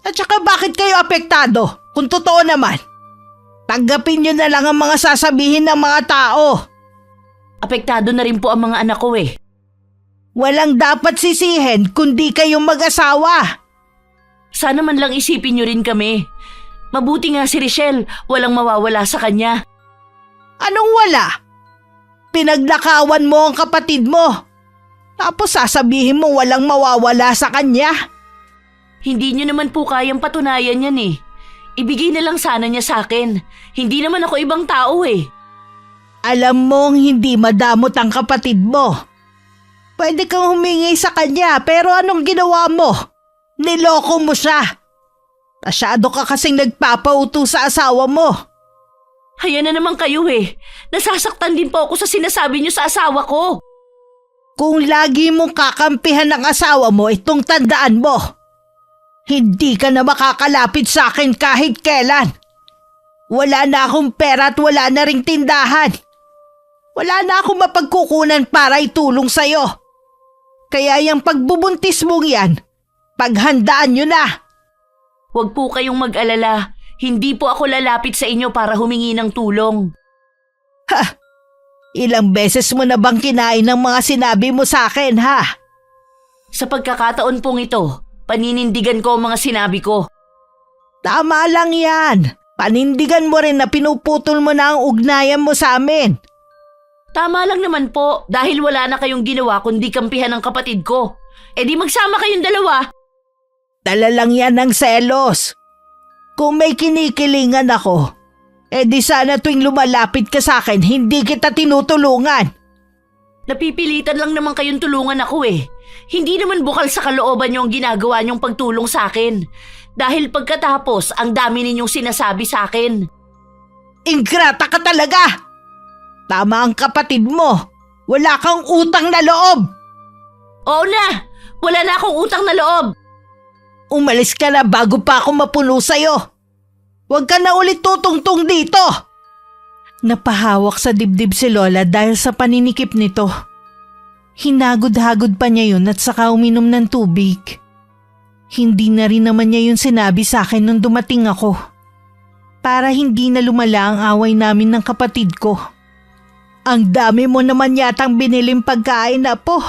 At saka bakit kayo apektado kung totoo naman? Tanggapin nyo na lang ang mga sasabihin ng mga tao. Apektado na rin po ang mga anak ko Walang dapat sisihin kundi kayong mag-asawa. Sana man lang isipin nyo rin kami. Mabuti nga si Richelle, walang mawawala sa kanya. Anong wala? Pinaglakawan mo ang kapatid mo. Tapos sasabihin mo walang mawawala sa kanya. Hindi nyo naman po kayang patunayan yan Ibigay na lang sana niya sa akin. Hindi naman ako ibang tao Alam mong hindi madamot ang kapatid mo. Pwede kang humingi sa kanya pero anong ginawa mo? Niloko mo siya. Masyado ka kasing nagpapauto sa asawa mo. Ayan na naman kayo Nasasaktan din po ako sa sinasabi niyo sa asawa ko. Kung lagi mong kakampihan ng asawa mo, itong tandaan mo. Hindi ka na makakalapit sa akin kahit kailan. Wala na akong pera at wala na ring tindahan. Wala na akong mapagkukunan para itulong sa'yo. Kaya yung pagbubuntis mong yan, paghandaan nyo na. Huwag po kayong mag-alala. Hindi po ako lalapit sa inyo para humingi ng tulong. Ilang beses mo na bang kinain ng mga sinabi mo sa akin, ha? Sa pagkakataon pong ito, paninindigan ko ang mga sinabi ko. Tama lang yan. Panindigan mo rin na pinuputol mo na ang ugnayan mo sa amin. Tama lang naman po dahil wala na kayong ginawa kundi kampihan ng kapatid ko. Di magsama kayong dalawa. Dala lang yan ng selos. Kung may kinikilingan ako, di sana tuwing lumalapit ka sa akin, hindi kita tinutulungan. Napipilitan lang naman kayong tulungan ako Hindi naman bukal sa kalooban niyo ang ginagawa niyong pagtulong sa akin. Dahil pagkatapos, ang dami ninyong sinasabi sa akin. Ingrata ka talaga! Tama ang kapatid mo. Wala kang utang na loob. Oo na! Wala na akong utang na loob. Umalis ka na bago pa ako mapuno sa'yo. Huwag ka na ulit tutungtong dito. Napahawak sa dibdib si Lola dahil sa paninikip nito. Hinagod-hagod pa niya yun at saka uminom ng tubig. Hindi na rin naman niya yun sinabi sa akin nung dumating ako. Para hindi na lumala ang away namin ng kapatid ko. Ang dami mo naman yatang biniling pagkain, Apo.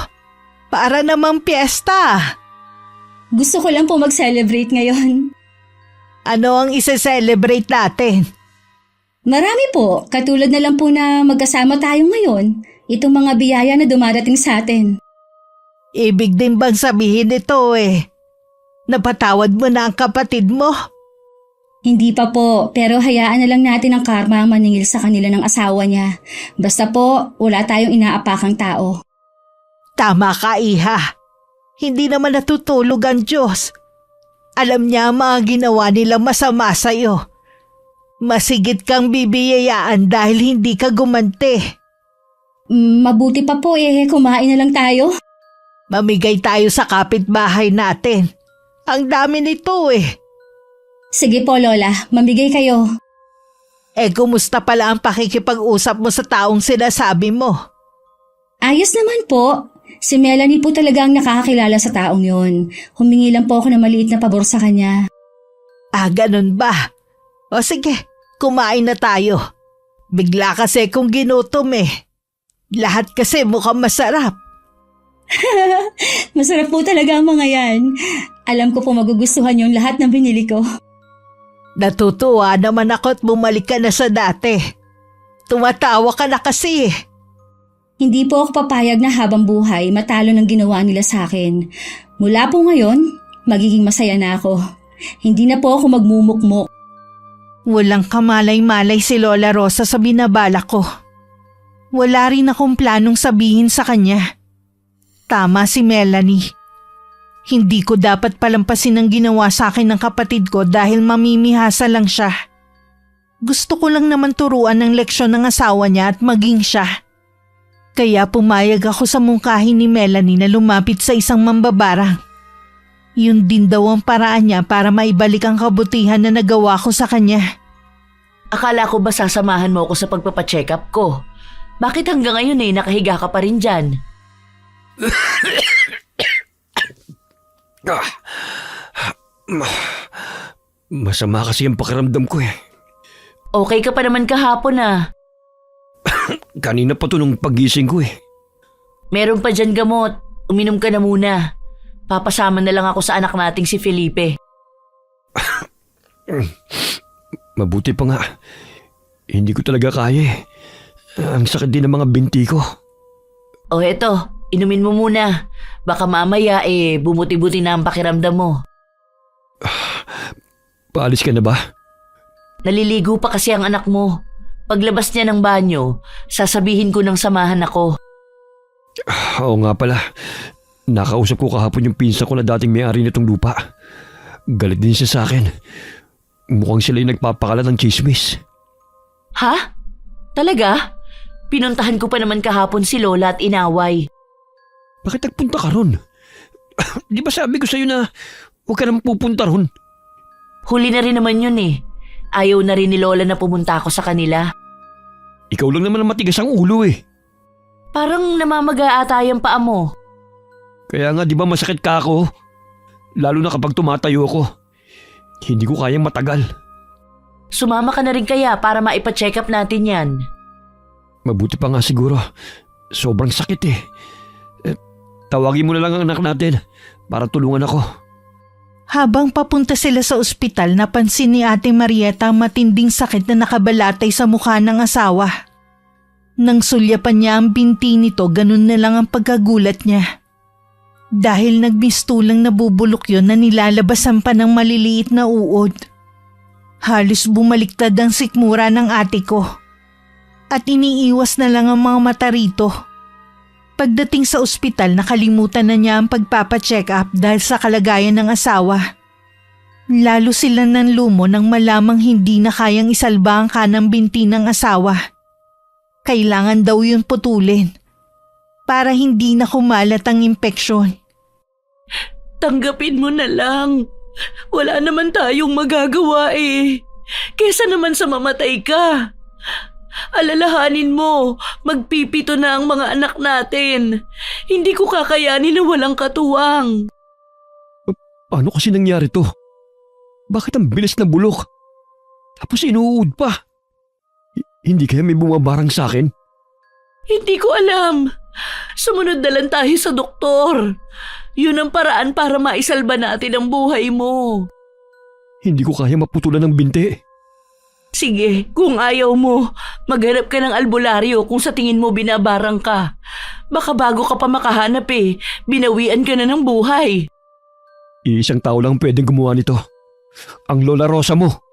Para namang piyesta. Gusto ko lang po mag-celebrate ngayon. Ano ang ise-celebrate natin? Marami po, katulad na lang po na magkasama tayo ngayon. Itong mga biyaya na dumarating sa atin. Ibig din bang sabihin ito napatawad mo na ang kapatid mo? Hindi pa po, pero hayaan na lang natin ang karma ang maningil sa kanila ng asawa niya. Basta po, wala tayong inaapakang tao. Tama ka, Iha. Hindi naman natutulog ang Diyos. Alam niya ang mga ginawa nila masama sa'yo. Masigit kang bibiyayaan dahil hindi ka gumanti. Mabuti pa po kumain na lang tayo. Mamigay tayo sa kapitbahay natin. Ang dami nito Sige po Lola, mamigay kayo. Kumusta pala ang pakikipag-usap mo sa taong sinasabi mo? Ayos naman po. Si Melanie po talaga ang nakakakilala sa taong yon. Humingi lang po ako ng maliit na pabor sa kanya. Ganun ba? O sige, kumain na tayo. Bigla kasi kung ginutom Lahat kasi mukhang masarap. Masarap po talaga ang mga yan. Alam ko po magugustuhan yung lahat ng binili ko. Natutuwa naman ako at bumalik ka na sa dati. Tumatawa ka na kasi Hindi po ako papayag na habang buhay matalo ng ginawa nila sa akin. Mula po ngayon, magiging masaya na ako. Hindi na po ako magmumukmok. Walang kamalay-malay si Lola Rosa sa binabala ko. Wala rin akong planong sabihin sa kanya. Tama si Melanie. Hindi ko dapat palampasin ang ginawa sa akin ng kapatid ko dahil mamimihasa lang siya. Gusto ko lang naman turuan ng leksyon ng asawa niya at maging siya. Kaya pumayag ako sa mungkahi ni Melanie na lumapit sa isang mambabarang. Yun din daw ang paraan niya para maibalik ang kabutihan na nagawa ko sa kanya. Akala ko ba sasamahan mo ako sa pagpapacheck up ko? Bakit hanggang ngayon nakahiga ka pa rin dyan? Masama kasi ang pakiramdam ko Okay ka pa naman kahapon Kanina pa to nung pagising ko Meron pa dyan gamot. Uminom ka na muna. Papasama na lang ako sa anak nating si Felipe. Mabuti pa nga. Hindi ko talaga kaya Ang sakit din ng mga binti ko. O eto, inumin mo muna. Baka mamaya bumuti-buti na ang pakiramdam mo. Paalis ka na ba? Naliligo pa kasi ang anak mo. Paglabas niya ng banyo, sasabihin ko ng samahan ako. Oo nga pala. Nakausap ko kahapon yung pinsa ko na dating may-ari nitong lupa. Galit din siya sa akin. Mukhang sila yung nagpapakalat ng chismis. Ha? Talaga? Pinuntahan ko pa naman kahapon si Lola at inaway. Bakit nagpunta ka ron? Di ba sabi ko sa'yo na huwag ka naman pupunta ron? Huli na rin naman yun Ayaw na rin ni Lola na pumunta ako sa kanila. Ikaw lang naman ang matigas ang ulo Parang namamaga ata yung paa mo. Kaya nga di ba masakit ka ako? Lalo na kapag tumatayo ako. Hindi ko kayang matagal. Sumama ka na rin kaya para maipa-check up natin yan. Mabuti pa nga siguro. Sobrang sakit tawagin mo na lang ang anak natin para tulungan ako. Habang papunta sila sa ospital, napansin ni Ate Marieta ang matinding sakit na nakabalatay sa mukha ng asawa. Nang sulyapan niya ang binti nito, ganun na lang ang pagkagulat niya. Dahil nagmistulang nabubulok yon na nilalabasan pa ng maliliit na uod. Halos bumaliktad ang sikmura ng ate ko. At iniiwas na lang ang mga mata rito. Pagdating sa ospital, nakalimutan na niya ang pagpapacheck up dahil sa kalagayan ng asawa. Lalo sila nanlumo nang malamang hindi na kayang isalba ang kanang binti ng asawa. Kailangan daw yun putulin para hindi na kumalat ang impeksyon. Tanggapin mo na lang. Wala naman tayong magagawa Kesa naman sa mamatay ka. Alalahanin mo, magpipito na ang mga anak natin. Hindi ko kakayanin na walang katuwang. Paano kasi nangyari to? Bakit ang bilis na bulok? Tapos inuud pa. Hindi kaya may bumabarang sa akin? Hindi ko alam. Sumunod na lang tayo sa doktor. Yun ang paraan para maisalba natin ang buhay mo. Hindi ko kaya maputulan ng binti. Sige, kung ayaw mo, maghanap ka ng albularyo kung sa tingin mo binabarang ka. Baka bago ka pa makahanap binawian ka na ng buhay. Iisang tao lang pwedeng gumawa nito. Ang Lola Rosa mo.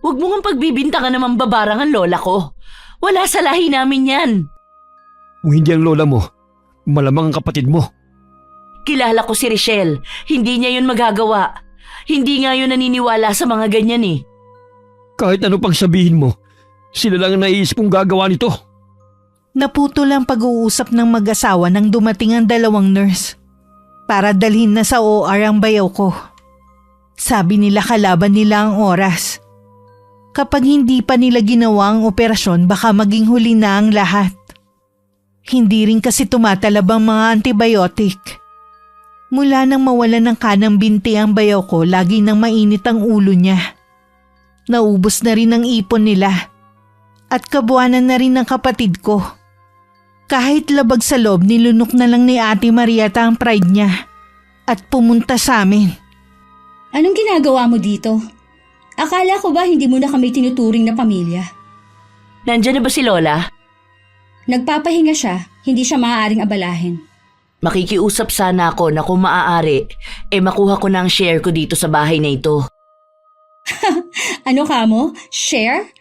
Huwag mo ngang pagbibintangan na mambabarang ang lola ko. Wala sa lahi namin yan. Kung hindi ang lola mo, malamang ang kapatid mo. Kilala ko si Richelle. Hindi niya yun magagawa. Hindi nga yun naniniwala sa mga ganyan Kahit ano pang sabihin mo, sila lang ang naiisip kong gagawa nito. Naputol ang pag-uusap ng mag-asawa nang dumating ang dalawang nurse para dalhin na sa OR ang bayaw ko. Sabi nila kalaban nila ang oras. Kapag hindi pa nila ginawa ang operasyon, baka maging huli na ang lahat. Hindi rin kasi tumatalab ang mga antibiotic. Mula nang mawalan ng kanang binti ang bayaw ko, lagi nang mainit ang ulo niya. Naubos na rin ang ipon nila. At kabuanan na rin ng kapatid ko. Kahit labag sa loob, nilunok na lang ni Ate Marieta ang pride niya. At pumunta sa amin. Anong ginagawa mo dito? Akala ko ba hindi mo na kami tinuturing na pamilya? Nandyan na ba si Lola? Nagpapahinga siya, hindi siya maaaring abalahin. Makikiusap sana ako na kung maaari, makuha ko na ang share ko dito sa bahay na ito. Ano ka mo? Share?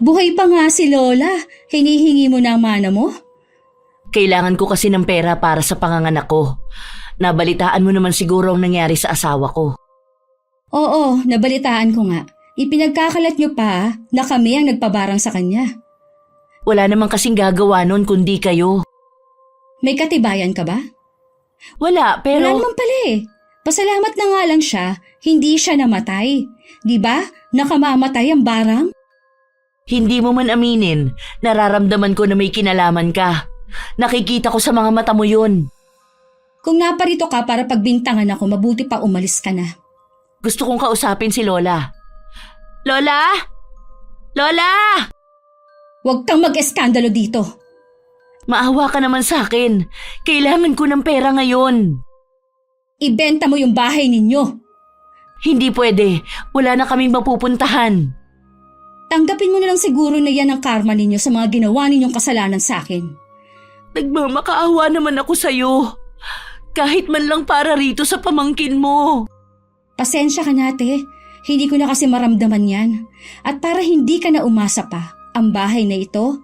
Buhay pa nga si Lola, hinihingi mo na ang mana mo? Kailangan ko kasi ng pera para sa panganganak ko. Nabalitaan mo naman siguro ang nangyari sa asawa ko. Oo, nabalitaan ko nga. Ipinagkakalat niyo pa na kami ang nagpabarang sa kanya. Wala namang kasing gagawa nun kundi kayo. May katibayan ka ba? Wala, Wala pero... naman pala Pasalamat na nga lang siya, hindi siya namatay. Di ba? Nakamamatay ang barang? Hindi mo man aminin, nararamdaman ko na may kinalaman ka. Nakikita ko sa mga mata mo yun. Kung naparito ka para pagbintangan ako, mabuti pa umalis ka na. Gusto kong kausapin si Lola. Lola! Lola! Huwag kang mag-eskandalo dito. Maawa ka naman sa akin. Kailangan ko ng pera ngayon. Ibenta mo yung bahay ninyo. Hindi pwede. Wala na kaming mapupuntahan. Tanggapin mo na lang siguro na yan ang karma ninyo sa mga ginawa ninyong kasalanan sa akin. Nagmamakaawa naman ako sa'yo. Kahit man lang para rito sa pamangkin mo. Pasensya ka na, ate. Hindi ko na kasi maramdaman yan. At para hindi ka na umasa pa, ang bahay na ito,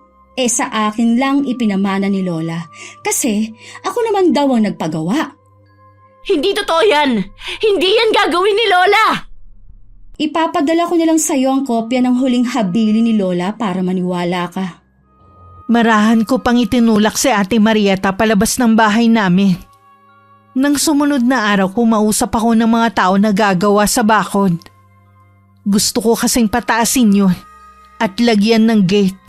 sa akin lang ipinamana ni Lola. Kasi ako naman daw ang nagpagawa. Hindi totoo yan! Hindi yan gagawin ni Lola! Ipapadala ko nilang sa'yo ang kopya ng huling habili ni Lola para maniwala ka. Marahan ko pang itinulak si Ate Marieta palabas ng bahay namin. Nang sumunod na araw, kumausap ako ng mga tao na gagawa sa bakod. Gusto ko kasing pataasin yun at lagyan ng gate.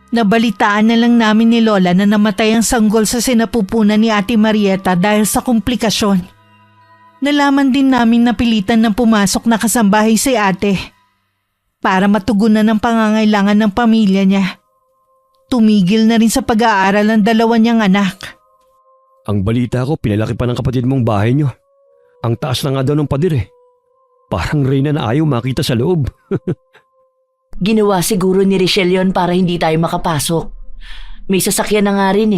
Nabalitaan na lang namin ni Lola na namatay ang sanggol sa sinapupunan ni Ate Marieta dahil sa komplikasyon. Nalaman din namin na pilitan ng pumasok na kasambahay si ate para matugunan ang pangangailangan ng pamilya niya. Tumigil na rin sa pag-aaral ang dalawa niyang anak. Ang balita ko, pinalaki pa ng kapatid mong bahay niyo. Ang taas na nga daw ng pader Parang reyna na ayaw makita sa loob. Ginawa siguro ni Richelle yon para hindi tayo makapasok. May sasakyan na nga rin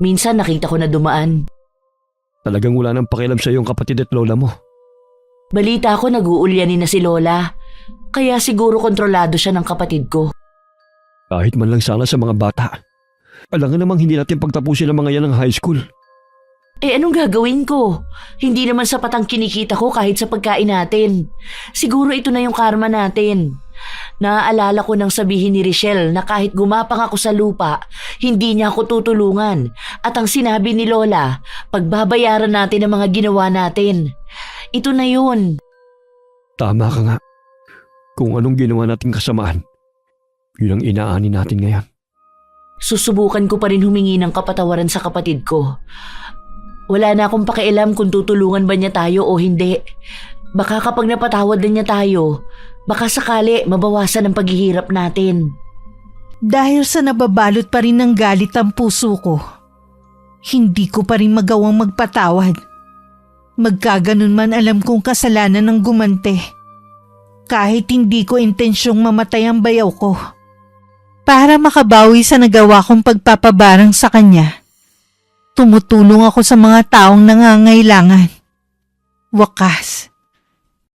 Minsan nakita ko na dumaan. Talagang wala nang pakialam sa iyong kapatid at lola mo. Balita ko nag-uulyanin na si Lola. Kaya siguro kontrolado siya ng kapatid ko. Kahit man lang sana sa mga bata. Alangan namang hindi natin pagtapusin ang mga yan ng high school. Anong gagawin ko? Hindi naman sapat ang kinikita ko kahit sa pagkain natin. Siguro ito na yung karma natin. Naaalala ko nang sabihin ni Richelle na kahit gumapang ako sa lupa, hindi niya ako tutulungan. At ang sinabi ni Lola, pagbabayaran natin ang mga ginawa natin. Ito na yun. Tama ka nga. Kung anong ginawa nating kasamaan, Yun ang inaani natin ngayon. Susubukan ko pa rin humingi ng kapatawaran sa kapatid ko. Wala na akong pakialam kung tutulungan ba niya tayo o hindi. Baka kapag napatawad na niya tayo, baka sakali mabawasan ang paghihirap natin. Dahil sa nababalot pa rin ng galit ang puso ko, hindi ko pa rin magawang magpatawad. Magkaganon man alam kong kasalanan ng gumante. Kahit hindi ko intensyong mamatay ang bayaw ko. Para makabawi sa nagawa kong pagpapabarang sa kanya, tumutulong ako sa mga taong nangangailangan. Wakas,